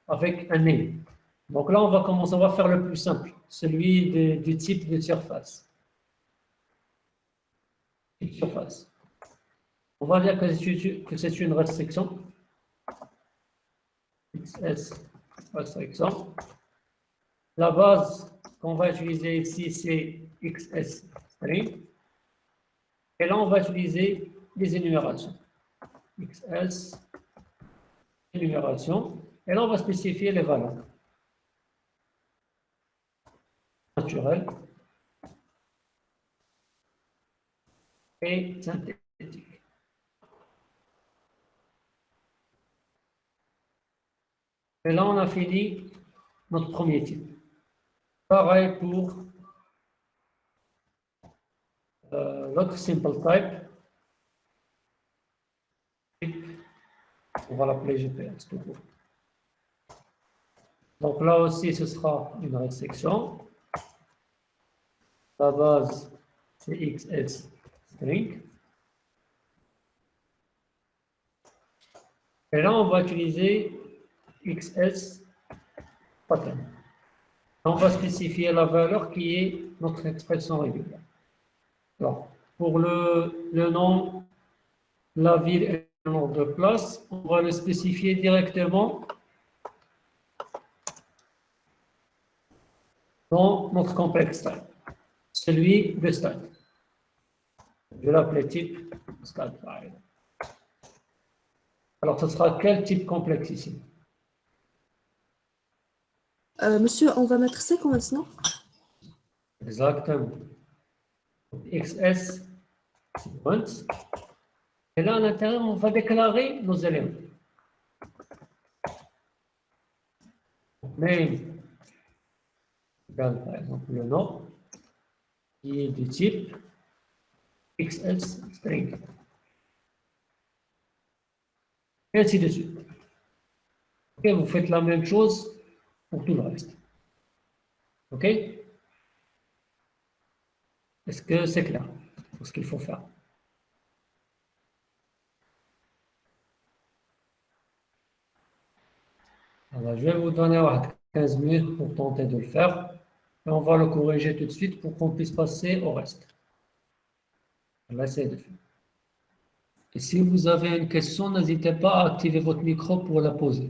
A: avec un name. Donc là, on va commencer, on va faire le plus simple, celui du type de surface. Surface. On va dire que c'est une restriction. XS restriction. La base qu'on va utiliser ici, c'est XS string. Et là, on va utiliser les énumérations. XS, énumération. Et là, on va spécifier les valeurs. Naturelles et synthétiques. Et là, on a fini notre premier type. Pareil pour l'autre simple type. On va l'appeler GPS tout court. Donc là aussi, ce sera une restriction. La base, c'est XS string. Et là, on va utiliser XS pattern. On va spécifier la valeur qui est notre expression régulière. Alors, pour le nom, la ville et le nom de place, on va le spécifier directement dans notre complexe type, celui de stade. Je vais l'appeler type stade. Alors, ce sera quel type complexe ici?
B: Monsieur, on va mettre séquence, non?
A: Exactement. XS sequence. Et là, à l'intérieur, on va déclarer nos éléments. Name égale par exemple le nom qui est du type XS string. Et ainsi de suite. Ok, vous faites la même chose pour tout le reste. Ok? Est-ce que c'est clair pour ce qu'il faut faire? Alors, je vais vous donner 15 minutes pour tenter de le faire. Et on va le corriger tout de suite pour qu'on puisse passer au reste. On va essayer de faire. Et si vous avez une question, n'hésitez pas à activer votre micro pour la poser.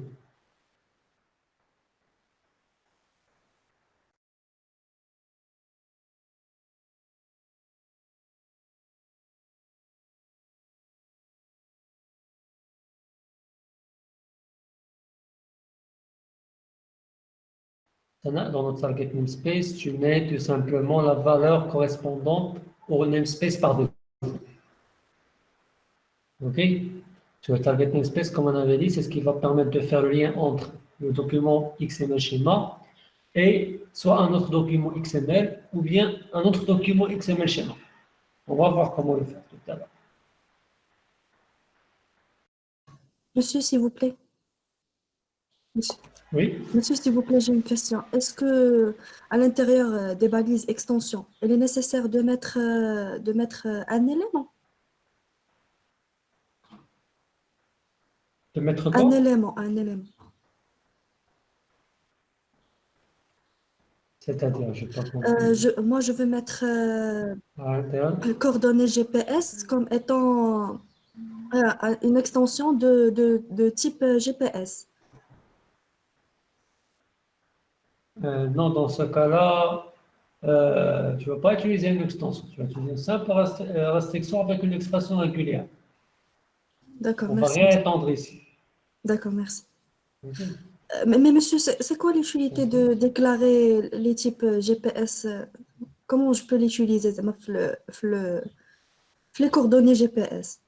A: Dans notre target namespace, tu mets tout simplement la valeur correspondante au namespace par défaut. OK? Sur le target namespace, comme on avait dit, c'est ce qui va permettre de faire le lien entre le document XML schéma et soit un autre document XML ou bien un autre document XML schéma. On va voir comment le faire tout à l'heure.
B: Monsieur, s'il vous plaît. Monsieur,
A: Oui?
B: Monsieur, s'il vous plaît, j'ai une question. Est-ce que à l'intérieur des balises extension, il est nécessaire de mettre un élément?
A: De mettre quoi?
B: Un élément.
A: C'est-à-dire, je n'ai pas compris.
B: Moi, je veux mettre
A: À l'intérieur?
B: coordonnées GPS comme étant une extension de type GPS.
A: Non, dans ce cas-là, tu ne vas pas utiliser une extension. Tu vas utiliser une simple restriction avec une expression régulière.
B: D'accord,
A: On ne va
B: merci,
A: rien
B: monsieur.
A: étendre ici.
B: D'accord, merci.
A: Ok.
B: Mais monsieur, c'est quoi l'utilité de déclarer les types GPS? Comment je peux l'utiliser زعما في les coordonnées GPS?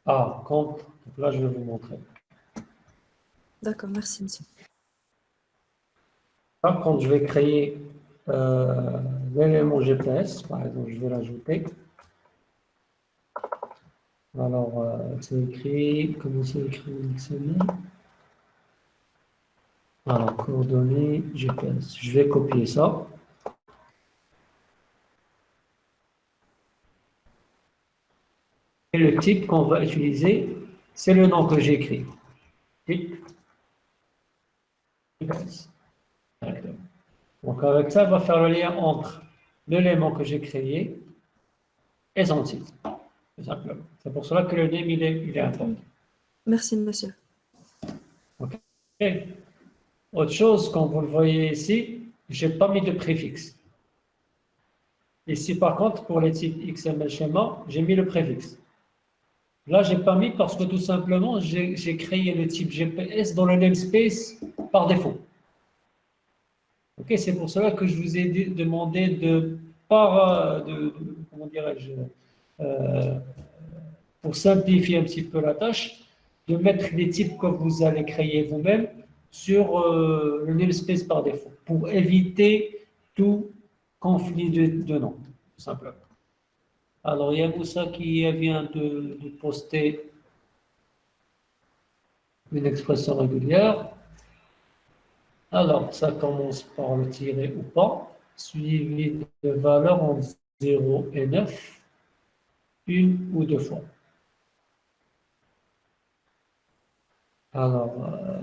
A: Ah, compte. Donc là, je vais vous montrer.
B: D'accord, merci, monsieur.
A: Là, quand je vais créer l'élément GPS, par exemple, je vais l'ajouter. Alors, c'est écrit, comment c'est écrit en XML? Alors, coordonnées GPS. Je vais copier ça. Et le type qu'on va utiliser, c'est le nom que j'ai écrit. Type GPS. Directement. Donc, avec ça, on va faire le lien entre l'élément que j'ai créé et son titre. Tout simplement. C'est pour cela que le name, il est important.
B: Merci, monsieur.
A: OK. Autre chose, comme vous le voyez ici, je n'ai pas mis de préfixe. Ici, par contre, pour les types XML schéma, j'ai mis le préfixe. Là, je n'ai pas mis parce que tout simplement, j'ai créé le type GPS dans le namespace par défaut. Ok, c'est pour cela que je vous ai demandé comment dirais-je, euh, pour simplifier un petit peu la tâche, de mettre les types que vous allez créer vous-même sur le namespace par défaut, pour éviter tout conflit de noms, tout simplement. Alors, il y a Moussa qui vient de poster une expression régulière. Alors, ça commence par le tiret ou pas, suivi de valeurs en 0 et 9, une ou deux fois. Alors,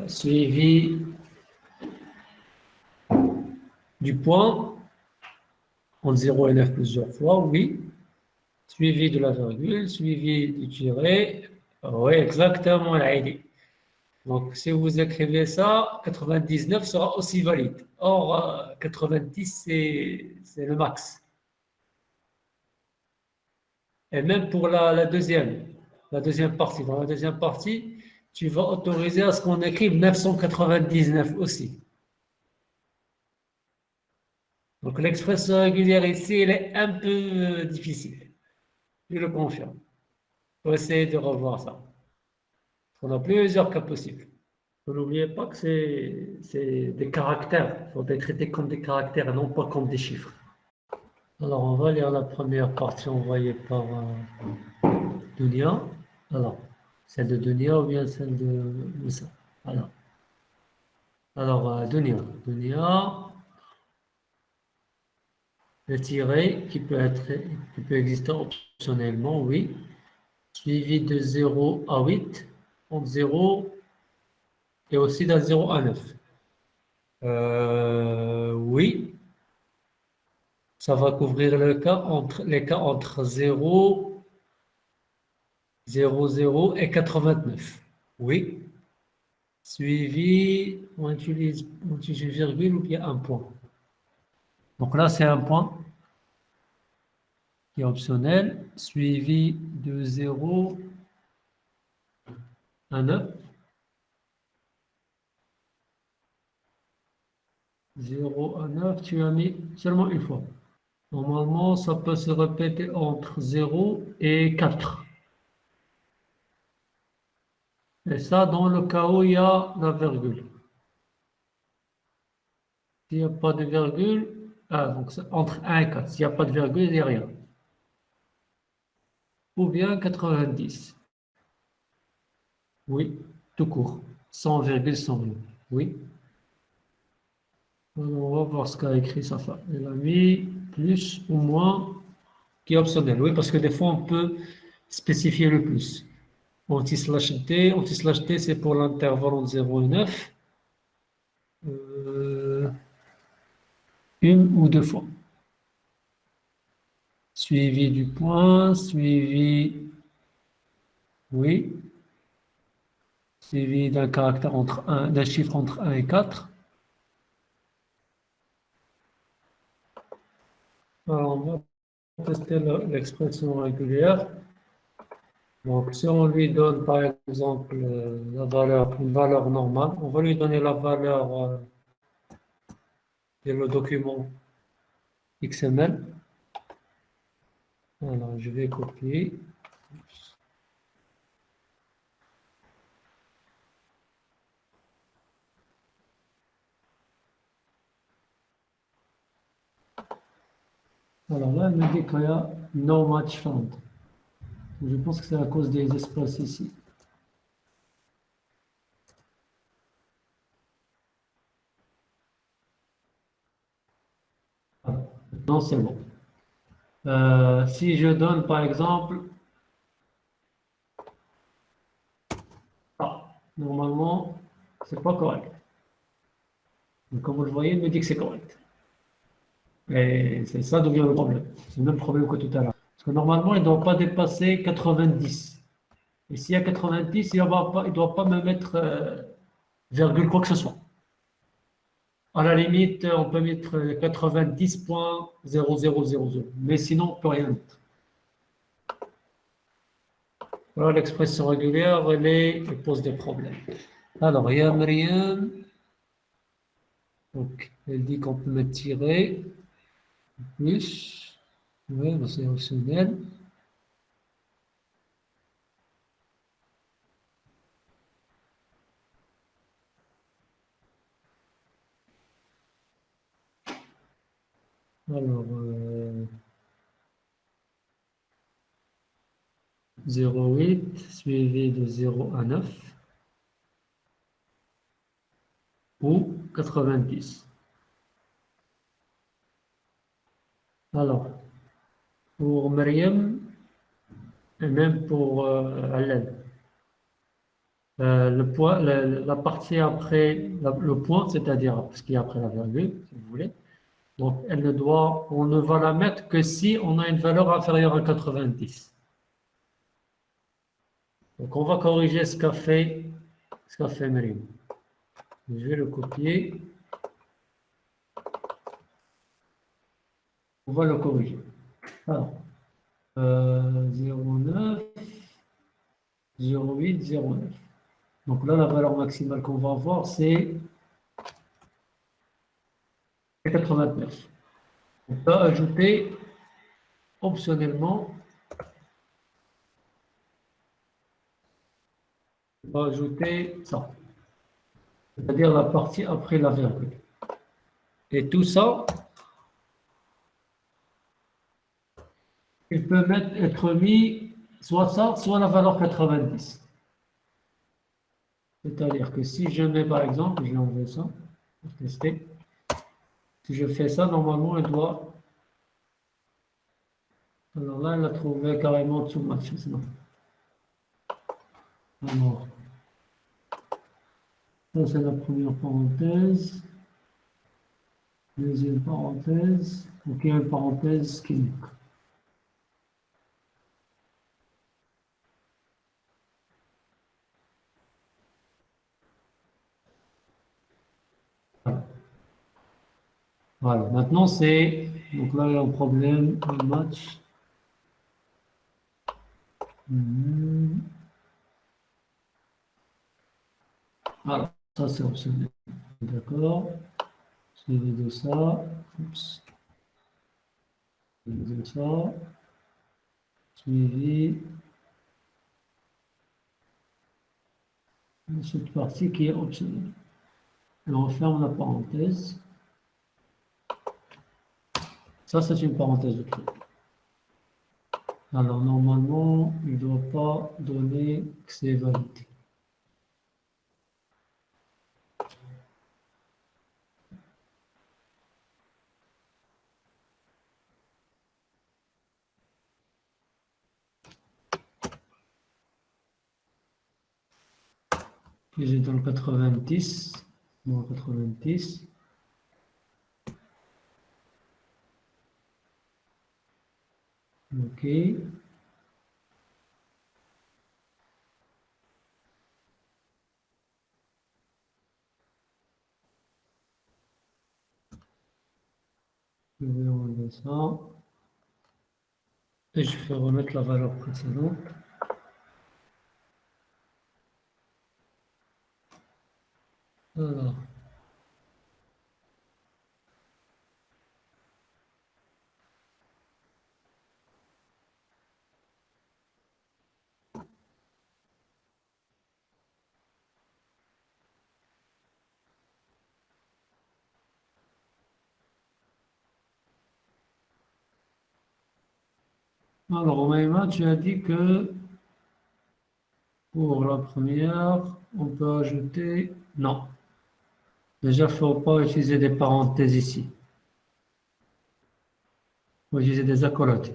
A: suivi du point en 0 et 9 plusieurs fois, oui. Suivi de la virgule, suivi du tiret. Oui, exactement, Aïdi. Donc, si vous écrivez ça, 99 sera aussi valide. Or, 90, c'est le max. Et même pour la deuxième partie. Dans la deuxième partie, tu vas autoriser à ce qu'on écrive 999 aussi. Donc, l'expression régulière ici, elle est un peu difficile. Je le confirme. Il faut essayer de revoir ça. On a plusieurs cas possibles. N'oubliez pas que c'est des caractères. Il faut les traiter comme des caractères et non pas comme des chiffres. Alors, on va lire la première partie envoyée par Dunia. Alors, celle de Dunia ou bien celle de Moussa. Alors, Dunia, le tiret qui peut exister optionnellement, oui. Suivi de 0 à 8, entre 0 et aussi d'un 0 à 9. Oui, ça va couvrir les cas entre 0, 0, 0 et 89. Oui. Suivi, on utilise une virgule ou bien un point. Donc là, c'est un point qui est optionnel, suivi de 0 à 9. 0 à 9, tu as mis seulement une fois. Normalement, ça peut se répéter entre 0 et 4. Et ça, dans le cas où il y a la virgule. S'il n'y a pas de virgule, donc c'est entre 1 et 4. S'il n'y a pas de virgule, il n'y a rien. Ou bien 90. Oui, tout court. Sans virgule, sans rien. Oui. Alors, on va voir ce qu'a écrit Safa. Elle a mis plus ou moins qui est optionnel. Oui, parce que des fois, on peut spécifier le plus. Anti-slash T, c'est pour l'intervalle entre 0 et 9. Une ou deux fois. Suivi du point, suivi, oui, suivi d'un caractère d'un chiffre entre 1 et 4. Alors, on va tester l'expression régulière. Donc, si on lui donne, par exemple, une valeur normale, on va lui donner la valeur de le document XML. Alors, je vais copier. Alors là, elle me dit qu'il y a no match found. Je pense que c'est à cause des espaces ici. Non, c'est bon. Si je donne par exemple, normalement, c'est pas correct. Donc, comme vous le voyez, il me dit que c'est correct. Et c'est ça devient le problème. C'est le même problème que tout à l'heure. Parce que normalement, il ne doit pas dépasser 90. Et s'il y a 90, il ne doit pas me mettre virgule quoi que ce soit. À la limite, on peut mettre 90.0000. Mais sinon, on ne peut rien mettre. Voilà l'expression régulière, elle pose des problèmes. Alors, il y a Myriam. Donc, elle dit qu'on peut mettre tirer plus. Oui, c'est optionnel. Alors, 0,8 suivi de 0 à 9 ou 90. Alors, pour Myriam et même pour Allen, la partie après le point, c'est-à-dire ce qui est après la virgule, si vous voulez, donc on ne va la mettre que si on a une valeur inférieure à 90. Donc on va corriger ce qu'a fait Myriam. Je vais le copier. On va le corriger. Alors, 0,9, 0,8, 0,9. Donc là, la valeur maximale qu'on va avoir, c'est 89. On peut ajouter optionnellement, on va ajouter ça, c'est-à-dire la partie après la virgule. Et tout ça, il peut être mis soit ça, soit la valeur 90. C'est-à-dire que si je mets par exemple, je vais enlever ça pour tester. Si je fais ça, normalement, elle doit. Alors là, elle a trouvé carrément too much. Alors, ça c'est la première parenthèse. Deuxième parenthèse. Ok, une parenthèse qui est. Voilà, maintenant c'est. Donc là, il y a un problème, un match. Voilà, ça c'est optionnel. D'accord. Suivi de ça. Oups. Comme ça, suivi de cette partie qui est optionnelle. Et on ferme la parenthèse. Ça, c'est une parenthèse de truc. Alors, normalement, il ne doit pas donner que c'est validé. Puis j'ai dans le 90. Bon, 90. OK. Je vais enlever ça. Et je vais remettre la valeur précédente. Alors. Alors, Omaima, tu as dit que pour la première, on peut ajouter... Non. Déjà, il ne faut pas utiliser des parenthèses ici. Il faut utiliser des accolades.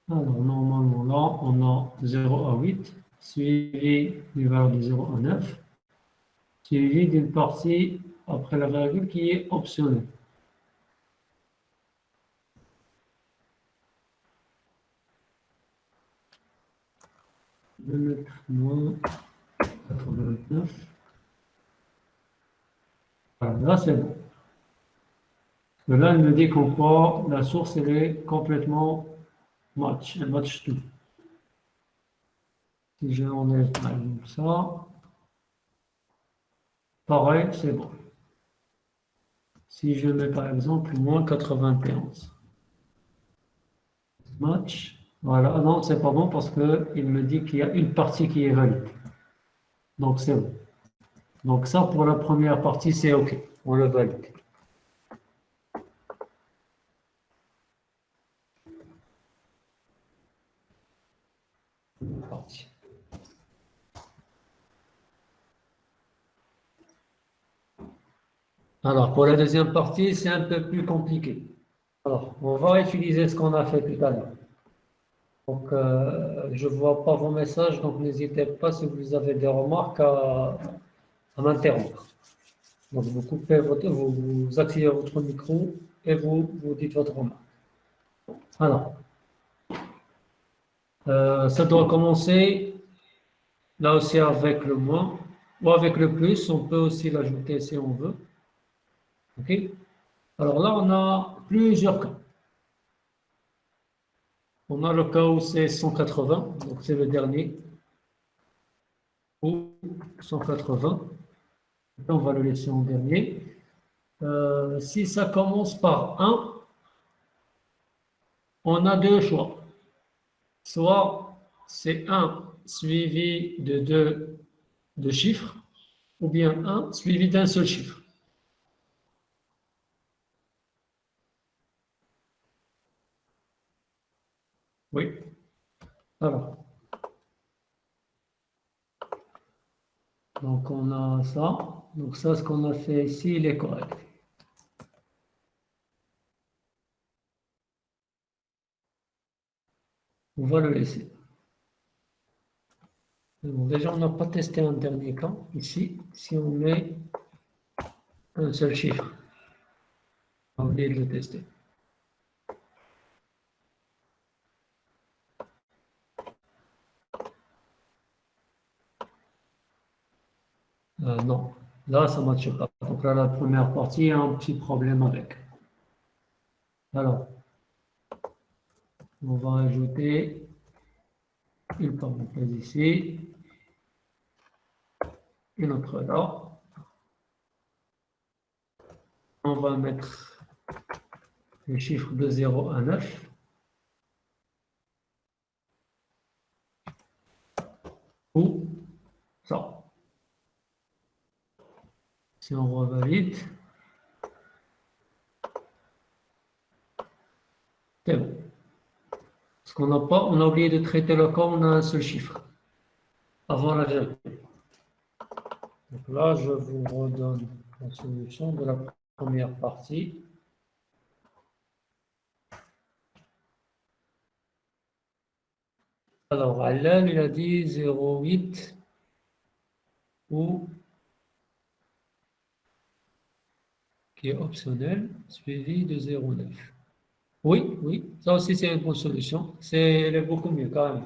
A: Alors, normalement, là, on a 0 à 8, suivi d'une valeur de 0 à 9, suivi d'une partie après la virgule qui est optionnelle. Je vais mettre moins 89. Voilà, là, c'est bon. Mais là, elle me dit qu'en quoi la source, elle est complètement match. Elle match tout. Si je enlève par exemple ça, pareil, c'est bon. Si je mets par exemple moins 91, match, voilà, non, c'est pas bon parce qu'il me dit qu'il y a une partie qui est valide. Donc c'est bon. Donc ça, pour la première partie, c'est OK. On le valide. Partie. Alors, pour la deuxième partie, c'est un peu plus compliqué. Alors, on va utiliser ce qu'on a fait tout à l'heure. Donc, je ne vois pas vos messages, donc n'hésitez pas si vous avez des remarques à m'interrompre. Donc, vous coupez vous activez votre micro et vous dites votre remarque. Alors, ça doit commencer là aussi avec le moins ou avec le plus. On peut aussi l'ajouter si on veut. OK? Alors là, on a plusieurs cas. On a le cas où c'est 180, donc c'est le dernier, ou 180. On va le laisser en dernier. Si ça commence par 1, on a deux choix. Soit c'est 1 suivi de deux chiffres, ou bien 1 suivi d'un seul chiffre. Oui. Alors, donc on a ça. Donc ça, ce qu'on a fait ici, il est correct. On va le laisser. Bon, déjà, on n'a pas testé un dernier cas. Ici, si on met un seul chiffre, on va oublier de le tester. Non, là, ça ne matche pas. Donc là, la première partie, il y a un petit problème avec. Alors, on va ajouter une parenthèse ici. une autre là. On va mettre les chiffres de 0 à 9. Ou ça. Si on revalide, c'est bon. Parce qu'on n'a pas, on a oublié de traiter le cas, on a un seul chiffre avant la virgule. Donc là, je vous redonne la solution de la première partie. Alors, Alal, il a dit 0,8 ou qui est optionnel, suivi de 0,9. Oui, oui, ça aussi c'est une bonne solution. Elle est beaucoup mieux quand même.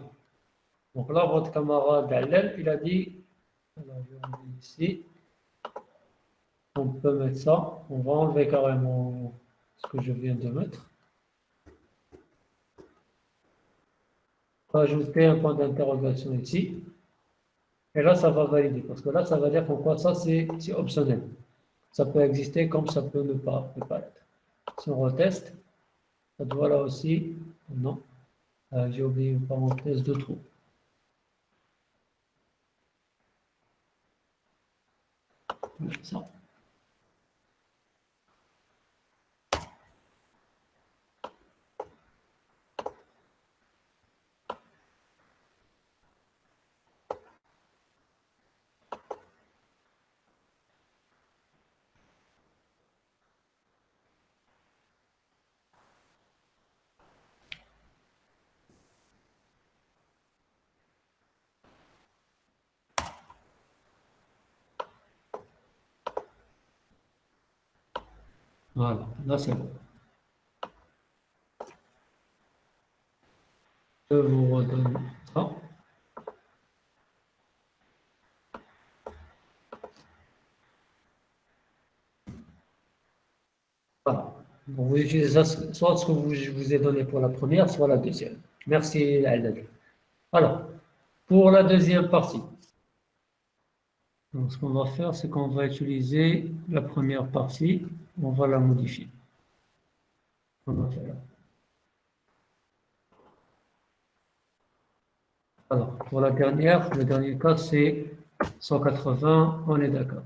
A: Donc là, votre camarade Alal, il a dit, alors je vais enlever ici, on peut mettre ça, on va enlever carrément ce que je viens de mettre. On va ajouter un point d'interrogation ici. Et là, ça va valider, parce que là, ça va dire pourquoi ça, c'est optionnel. Ça peut exister comme ça peut ne pas être. Si on reteste, ça doit là aussi, non, j'ai oublié une parenthèse de trou. Ça. Voilà, là c'est bon. Je vous redonne ça. Voilà. Donc, vous utilisez ça, soit ce que je vous ai donné pour la première, soit la deuxième. Merci, Aldad. Alors, pour la deuxième partie, donc, ce qu'on va faire, c'est qu'on va utiliser la première partie, on va la modifier. On va faire là. Alors, pour la dernière, le dernier cas, c'est 180, on est d'accord.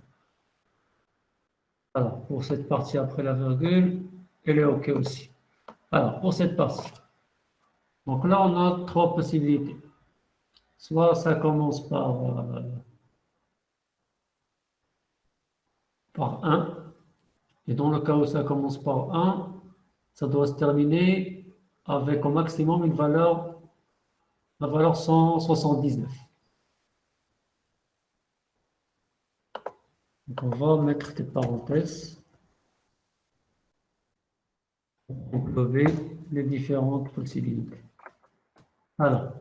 A: Alors, pour cette partie après la virgule, elle est OK aussi. Alors, pour cette partie. Donc là, on a trois possibilités. Soit ça commence par 1, et dans le cas où ça commence par 1, ça doit se terminer avec au maximum une valeur, la valeur 179. Donc on va mettre des parenthèses pour englober les différentes possibilités. Alors,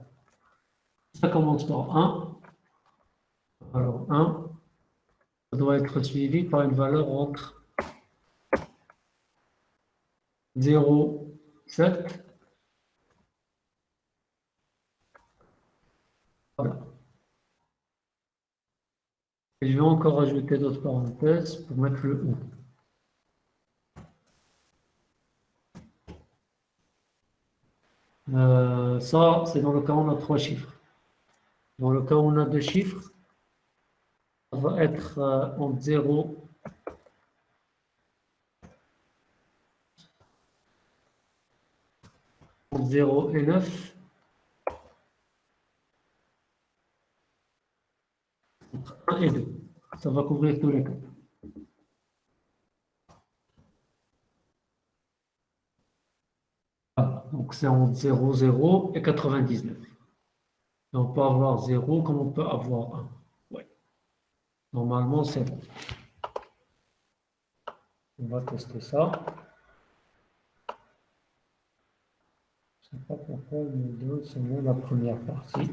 A: ça commence par 1. Alors 1, ça doit être suivi par une valeur entre 0,7. Voilà. Et je vais encore ajouter d'autres parenthèses pour mettre le ou. Ça, c'est dans le cas où on a trois chiffres. Dans le cas où on a deux chiffres, ça va être entre 0 et 9, entre 1 et 2. Ça va couvrir tous les cas. Voilà. Donc c'est entre 0, 0 et 99. Et on peut avoir 0 comme on peut avoir 1. Ouais. Normalement, c'est bon. On va tester ça. Je ne sais pas pourquoi il me donne seulement la première partie.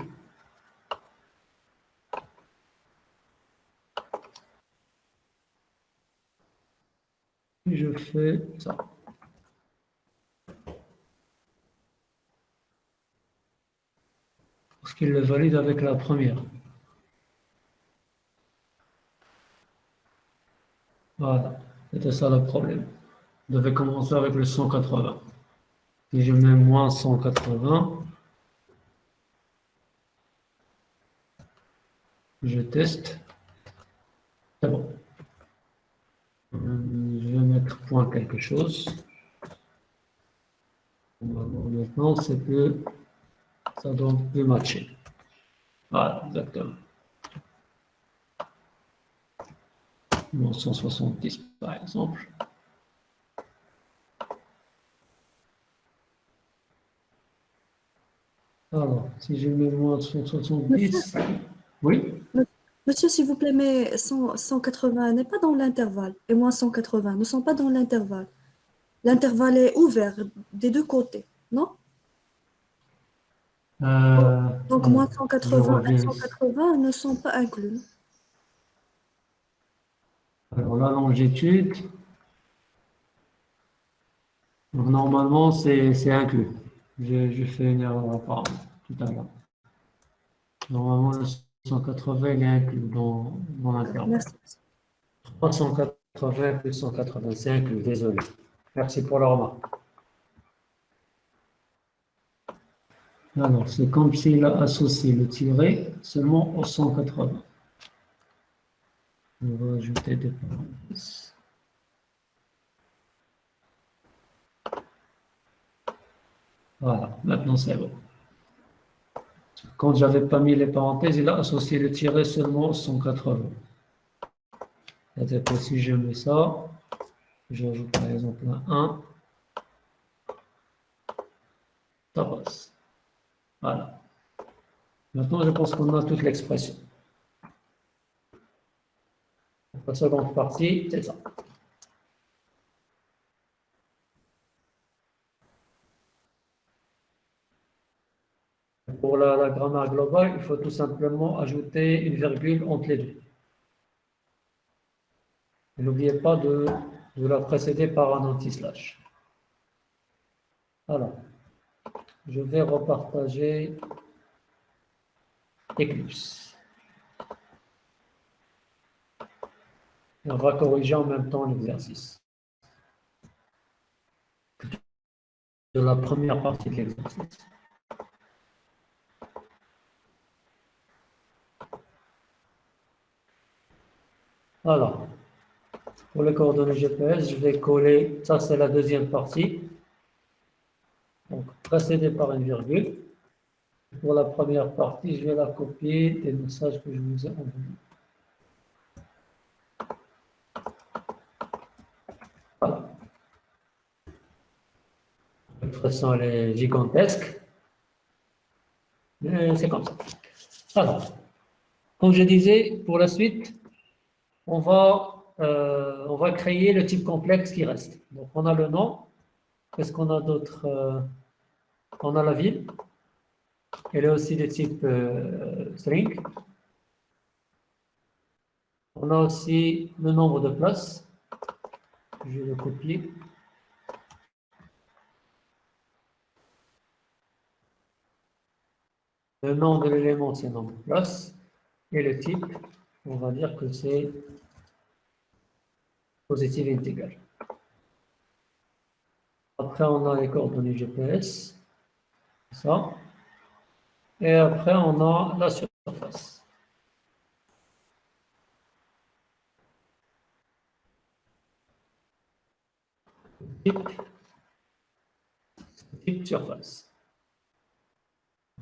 A: Et je fais ça. Parce qu'il le valide avec la première. Voilà, c'était ça le problème. Je devais commencer avec le 180. Si je mets moins 180, je teste. C'est bon. Je vais mettre point quelque chose. Maintenant, c'est que ça doit plus matcher. Voilà, exactement. Moins 170, par exemple. Alors, si je mets moins
B: Monsieur,
A: 170, oui.
B: monsieur, s'il vous plaît, mais 180 n'est pas dans l'intervalle et moins 180 ne sont pas dans l'intervalle. L'intervalle est ouvert des deux côtés, non? Donc, moins
A: Alors, je
B: 180 et
A: reviens ici.
B: 180 ne sont pas inclus.
A: Alors, la longitude, donc, normalement, c'est inclus. Je fais une erreur apparemment tout à l'heure. Normalement, le 180 il est inclus dans l'intervalle.
B: Merci.
A: 380 plus 180, c'est inclus, désolé. Merci pour la remarque. Alors, c'est comme s'il a associé le tiré seulement au 180. On va ajouter des parenthèses. Voilà, maintenant c'est bon. Quand je n'avais pas mis les parenthèses, il a associé le tiré seulement au 180. C'est-à-dire que si je mets ça, j'ajoute par exemple un 1, ça passe. Voilà. Maintenant, je pense qu'on a toute l'expression. La seconde partie, c'est ça. Pour la grammaire globale, il faut tout simplement ajouter une virgule entre les deux. Et n'oubliez pas de la précéder par un anti-slash. Alors, je vais repartager Eclipse. Et on va corriger en même temps l'exercice. De la première partie de l'exercice. Alors, pour les coordonnées GPS, je vais coller, ça c'est la deuxième partie, donc précédée par une virgule. Pour la première partie, je vais la copier des messages que je vous ai envoyés. Voilà. L'expression elle est gigantesque, mais c'est comme ça. Alors, comme je disais, pour la suite, on va créer le type complexe qui reste. Donc, on a le nom. Qu'est-ce qu'on a d'autre? On a la ville. Elle est aussi de type string. On a aussi le nombre de places. Je vais le copier. Le nom de l'élément, c'est nombre de places. Et le type, on va dire que c'est positive intégrale. Après, on a les coordonnées GPS. Ça. Et après, on a la surface. Type surface.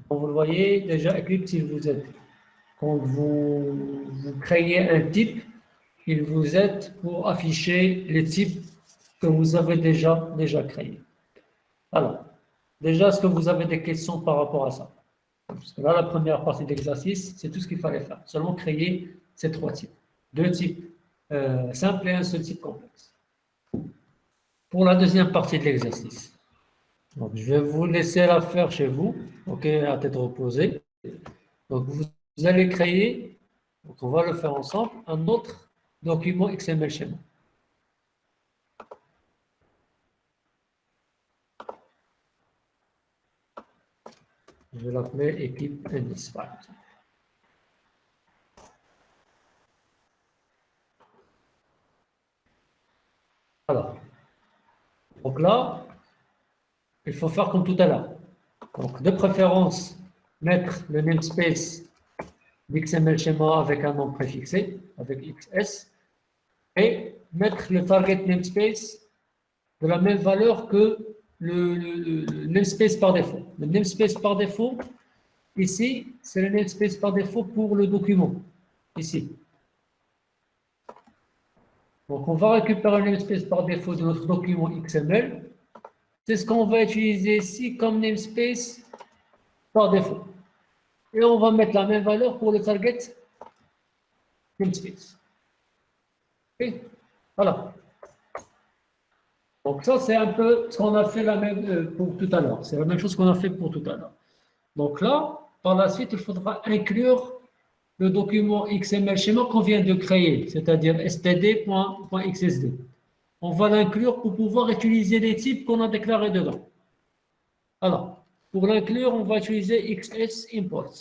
A: Comme vous le voyez, déjà, Eclipse, il vous aide. Quand vous créez un type, il vous aide pour afficher les types que vous avez déjà créés. Alors, déjà, est-ce que vous avez des questions par rapport à ça? Parce que là, la première partie de l'exercice, c'est tout ce qu'il fallait faire. Seulement créer ces trois types. Deux types simples et un seul type complexe. Pour la deuxième partie de l'exercice, donc, je vais vous laisser la faire chez vous, ok, à tête reposée. Donc, vous allez créer, donc on va le faire ensemble, un autre document XML schéma. Je vais l'appeler équipe indice, par exemple. Donc là, il faut faire comme tout à l'heure. Donc, de préférence, mettre le namespace d'XML schéma avec un nom préfixé, avec XS, et mettre le target namespace de la même valeur que le namespace par défaut. Le namespace par défaut, ici, c'est le namespace par défaut pour le document, ici. Donc, on va récupérer le namespace par défaut de notre document XML. C'est ce qu'on va utiliser ici comme namespace par défaut. Et on va mettre la même valeur pour le target namespace. Okay? Voilà. Donc ça, c'est un peu ce qu'on a fait pour tout à l'heure. C'est la même chose qu'on a fait pour tout à l'heure. Donc là, par la suite, il faudra inclure le document XML schéma qu'on vient de créer, c'est-à-dire std.xsd. On va l'inclure pour pouvoir utiliser les types qu'on a déclarés dedans. Alors, pour l'inclure, on va utiliser xsimport.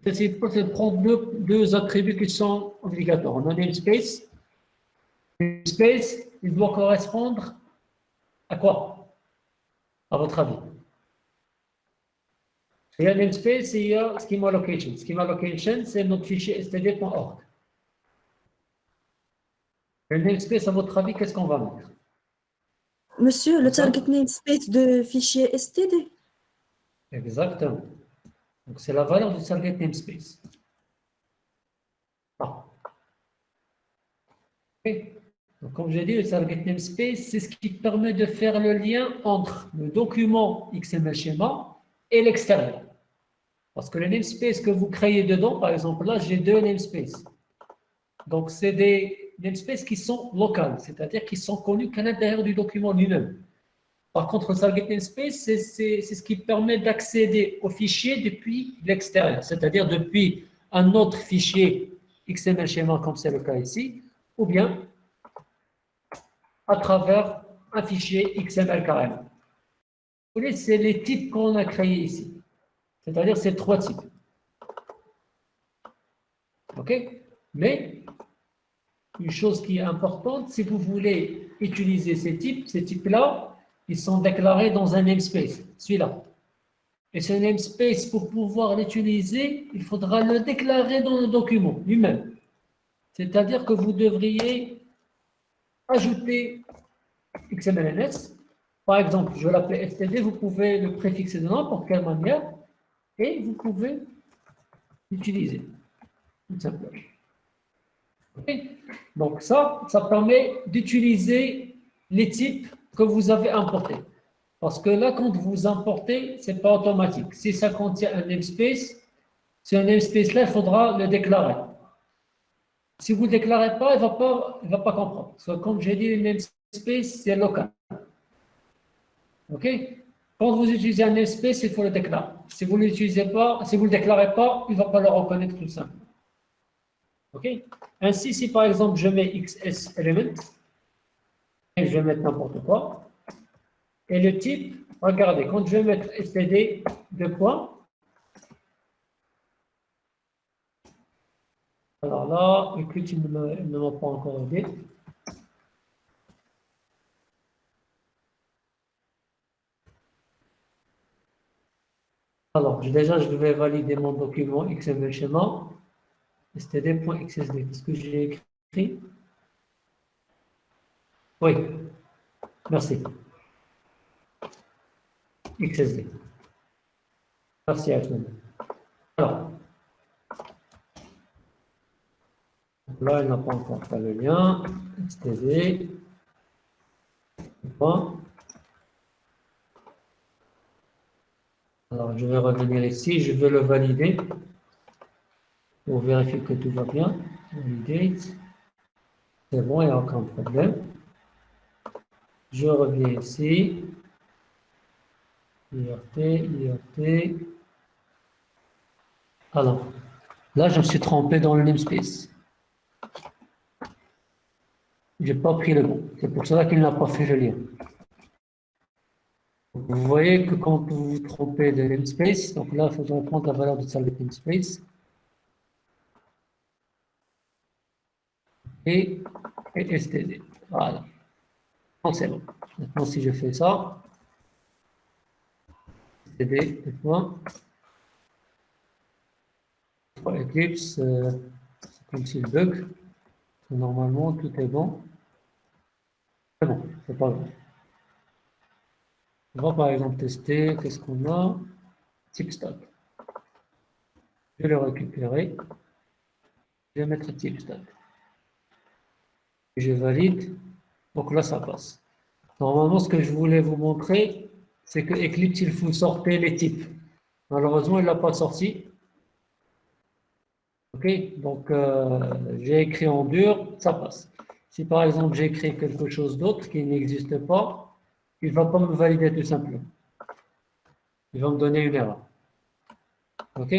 A: XSImport, il prend deux attributs qui sont obligatoires. On a namespace. Namespace, il doit correspondre à quoi, à votre avis? Il y a namespace et il y a schema location. Schema location, c'est notre fichier std.org. Le namespace, à votre avis, qu'est-ce qu'on va mettre?
B: Monsieur, le target namespace de fichier std.
A: Exactement. Donc, c'est la valeur du target namespace. Ah. Okay. Donc, comme j'ai dit, le target namespace, c'est ce qui permet de faire le lien entre le document XML schéma et l'extérieur. Parce que le namespace que vous créez dedans, par exemple, là, j'ai deux namespaces. Donc, c'est des namespaces qui sont locaux, c'est-à-dire qui sont connus qu'à l'intérieur du document lui-même. Par contre, le target namespace, c'est ce qui permet d'accéder au fichier depuis l'extérieur, c'est-à-dire depuis un autre fichier XML schéma, comme c'est le cas ici, ou bien à travers un fichier XML carrément. Vous voyez, c'est les types qu'on a créés ici, c'est-à-dire ces trois types. OK? Mais une chose qui est importante, si vous voulez utiliser ces types-là, ils sont déclarés dans un namespace, celui-là. Et ce namespace, pour pouvoir l'utiliser, il faudra le déclarer dans le document lui-même. C'est-à-dire que vous devriez ajouter XMLNS. Par exemple, je l'appelle std, vous pouvez le préfixer de n'importe quelle manière et vous pouvez l'utiliser, tout simplement. Okay. Donc ça permet d'utiliser les types que vous avez importés. Parce que là, quand vous importez, ce n'est pas automatique. Si ça contient un namespace, ce namespace-là, il faudra le déclarer. Si vous ne le déclarez pas, il ne va pas comprendre. Parce que comme j'ai dit, le namespace, c'est local. OK? Quand vous utilisez un namespace, il faut le déclarer. Si vous ne l'utilisez pas, si vous ne le déclarez pas, il ne va pas le reconnaître tout simplement. OK? Ainsi, si par exemple, je mets XS element, et je vais mettre n'importe quoi, et le type, regardez, quand je vais mettre std, deux points, alors là, écoute, il ne m'a pas encore aidé. Alors, déjà, je vais valider mon document XML schéma, std.xsd. Qu'est-ce que j'ai écrit? Oui, merci. XSD. Merci à tous. Alors, là, il n'a pas encore fait le lien. std. Point. Alors, je vais revenir ici, je vais le valider pour vérifier que tout va bien. Validate. C'est bon, il n'y a aucun problème. Je reviens ici. IRT. Alors, là, je me suis trompé dans le namespace. Je n'ai pas pris le bon. C'est pour cela qu'il n'a pas fait le lien. Vous voyez que quand vous vous trompez de namespace, donc là, il faudra prendre la valeur de target namespace et std. Voilà. Donc, c'est bon. Maintenant, si je fais ça, std, Eclipse, c'est comme si le bug. Normalement, tout est bon. C'est bon, c'est pas grave. On va par exemple tester, qu'est-ce qu'on a? Type stade. Je vais le récupérer. Je vais mettre type stade. Je valide. Donc là, ça passe. Normalement, ce que je voulais vous montrer, c'est que Eclipse, il faut sortir les types. Malheureusement, il ne l'a pas sorti. OK? Donc, j'ai écrit en dur, ça passe. Si par exemple, j'ai écrit quelque chose d'autre qui n'existe pas, il ne va pas me valider tout simplement. Il va me donner une erreur. OK?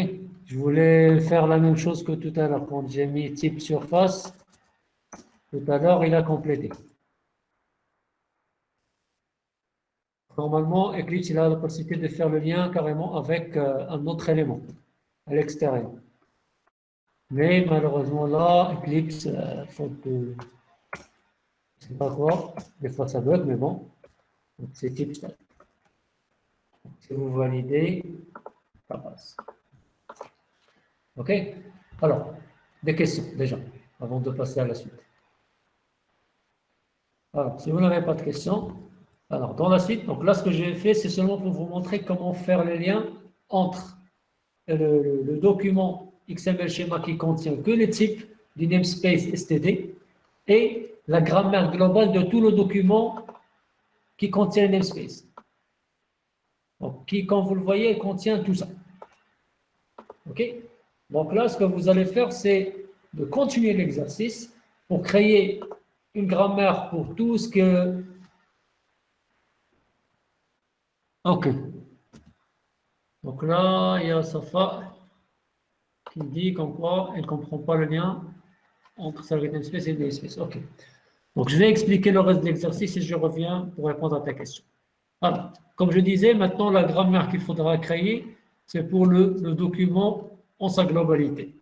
A: Je voulais faire la même chose que tout à l'heure. Quand j'ai mis type surface, tout à l'heure, il a complété. Normalement, Eclipse il a la possibilité de faire le lien carrément avec un autre élément à l'extérieur. Mais malheureusement là, Eclipse, faute de, je ne sais pas quoi, des fois ça bug, mais bon, c'est type stade. Si vous validez, ça passe. OK? Alors, des questions déjà, avant de passer à la suite. Alors, si vous n'avez pas de questions, alors dans la suite, donc là ce que j'ai fait, c'est seulement pour vous montrer comment faire le lien entre le document XML schéma qui contient que les types du namespace std et la grammaire globale de tout le document qui contient le namespace. Donc, qui, comme vous le voyez, contient tout ça. OK? Donc là, ce que vous allez faire, c'est de continuer l'exercice pour créer une grammaire pour tout ce que... OK. Donc là, il y a Safa qui dit comme quoi elle ne comprend pas le lien entre Target Namespace et namespace. OK. Donc, je vais expliquer le reste de l'exercice et je reviens pour répondre à ta question. Alors, comme je disais, maintenant, la grammaire qu'il faudra créer, c'est pour le document en sa globalité.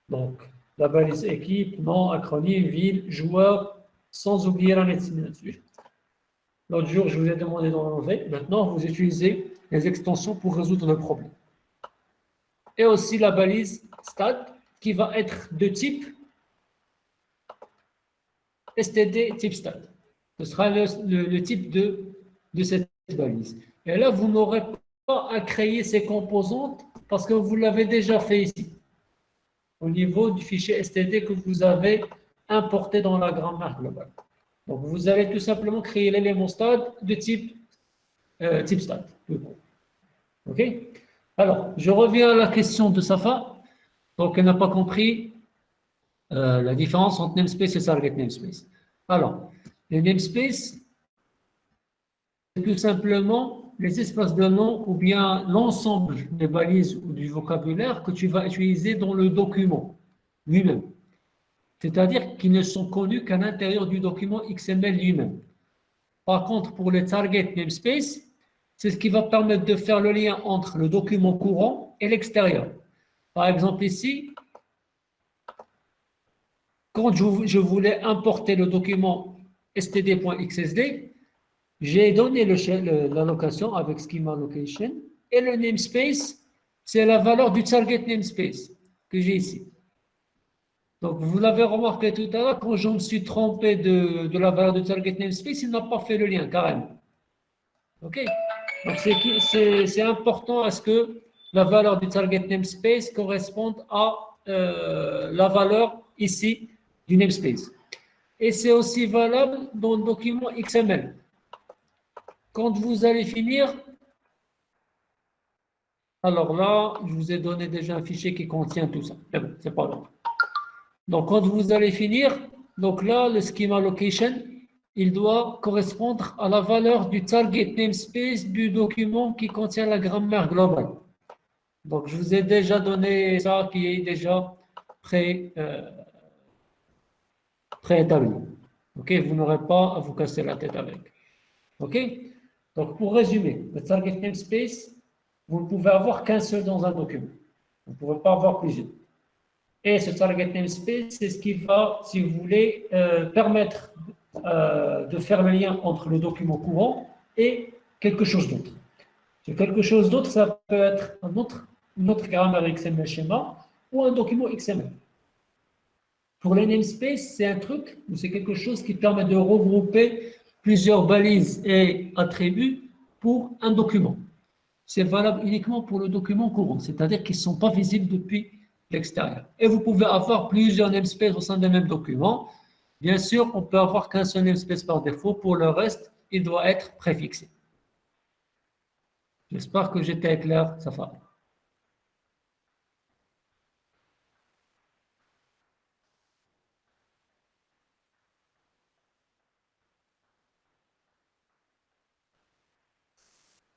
A: Donc, la balise équipe, nom, acronyme, ville, joueur, sans oublier la signature. L'autre jour, je vous ai demandé d'en enlever. Maintenant, vous utilisez les extensions pour résoudre le problème. Et aussi la balise stade qui va être de type std type stade. Ce sera le type de cette balise. Et là, vous n'aurez pas à créer ces composantes parce que vous l'avez déjà fait ici, au niveau du fichier std que vous avez importé dans la grammaire globale. Donc, vous allez tout simplement créer l'élément stade de type stade. OK? Alors, je reviens à la question de Safa. Donc, elle n'a pas compris la différence entre namespace et target namespace. Alors, les namespaces, c'est tout simplement les espaces de nom ou bien l'ensemble des balises ou du vocabulaire que tu vas utiliser dans le document lui-même. C'est-à-dire qu'ils ne sont connus qu'à l'intérieur du document XML lui-même. Par contre, pour les target namespace, c'est ce qui va permettre de faire le lien entre le document courant et l'extérieur. Par exemple, ici, quand je voulais importer le document std.xsd, j'ai donné l'allocation avec schema location et le namespace, c'est la valeur du target namespace que j'ai ici. Donc, vous l'avez remarqué tout à l'heure, quand je me suis trompé de la valeur du target namespace, il n'a pas fait le lien carrément. OK? Donc, c'est important à ce que la valeur du target namespace corresponde à la valeur ici du namespace. Et c'est aussi valable dans le document XML. Quand vous allez finir, alors là, je vous ai donné déjà un fichier qui contient tout ça. Mais bon, c'est pas grave. Donc, quand vous allez finir, donc là, le schema location, il doit correspondre à la valeur du target namespace du document qui contient la grammaire globale. Donc, je vous ai déjà donné ça qui est déjà préétabli. OK, vous n'aurez pas à vous casser la tête avec. OK? Donc, pour résumer, le target namespace, vous ne pouvez avoir qu'un seul dans un document. Vous ne pouvez pas avoir plusieurs. Et ce target namespace, c'est ce qui va, si vous voulez, permettre de faire le lien entre le document courant et quelque chose d'autre. Ce quelque chose d'autre, ça peut être une autre grammaire XML schéma ou un document XML. Pour les namespaces, c'est un truc ou c'est quelque chose qui permet de regrouper plusieurs balises et attributs pour un document. C'est valable uniquement pour le document courant, c'est-à-dire qu'ils ne sont pas visibles depuis l'extérieur. Et vous pouvez avoir plusieurs namespaces au sein d'un même document. Bien sûr, on peut avoir qu'un seul namespace par défaut. Pour le reste, il doit être préfixé. J'espère que j'étais clair, Safa.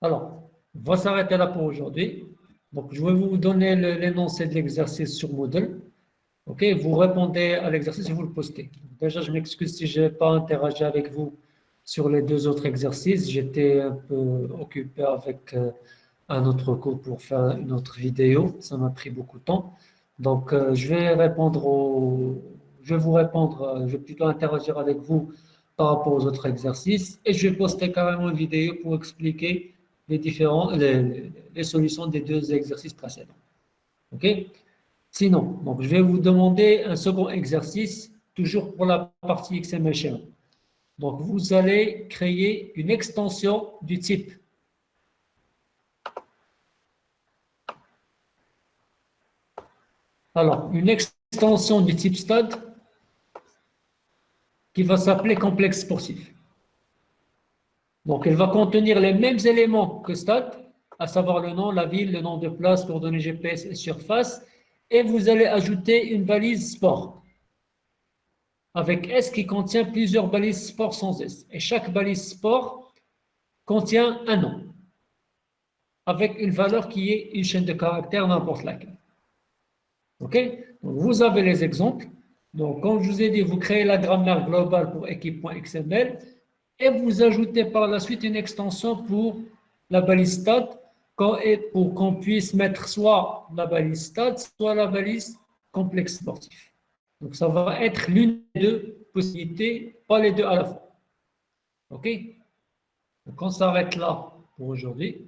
A: Alors, on va s'arrêter là pour aujourd'hui. Donc, je vais vous donner l'énoncé de l'exercice sur Moodle. OK, vous répondez à l'exercice et vous le postez. Déjà, je m'excuse si je n'ai pas interagi avec vous sur les deux autres exercices. J'étais un peu occupé avec un autre cours pour faire une autre vidéo. Ça m'a pris beaucoup de temps. Donc, je vais vous répondre, je vais plutôt interagir avec vous par rapport aux autres exercices et je vais poster carrément une vidéo pour expliquer les solutions des deux exercices précédents. OK? Sinon, donc, je vais vous demander un second exercice, toujours pour la partie XML schéma. Donc, vous allez créer une extension du type. Alors, une extension du type stade qui va s'appeler complexe sportif. Donc, elle va contenir les mêmes éléments que stade, à savoir le nom, la ville, le nom de place, coordonnées GPS et surface, et vous allez ajouter une balise sport avec S qui contient plusieurs balises sport sans S. Et chaque balise sport contient un nom avec une valeur qui est une chaîne de caractères, n'importe laquelle. OK? Donc, vous avez les exemples. Donc, comme je vous ai dit, vous créez la grammaire globale pour équipe.xml et vous ajoutez par la suite une extension pour la balise stat pour qu'on puisse mettre soit la balise stat, soit la balise complexe sportif. Donc, ça va être l'une des deux possibilités, pas les deux à la fois. OK? Donc, on s'arrête là pour aujourd'hui.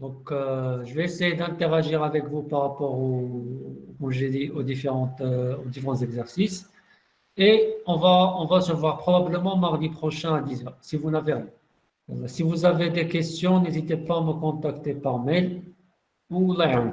A: Donc, je vais essayer d'interagir avec vous par rapport aux différents exercices. Et on va se voir probablement mardi prochain à 10h, si vous n'avez rien. Si vous avez des questions, n'hésitez pas à me contacter par mail ou là.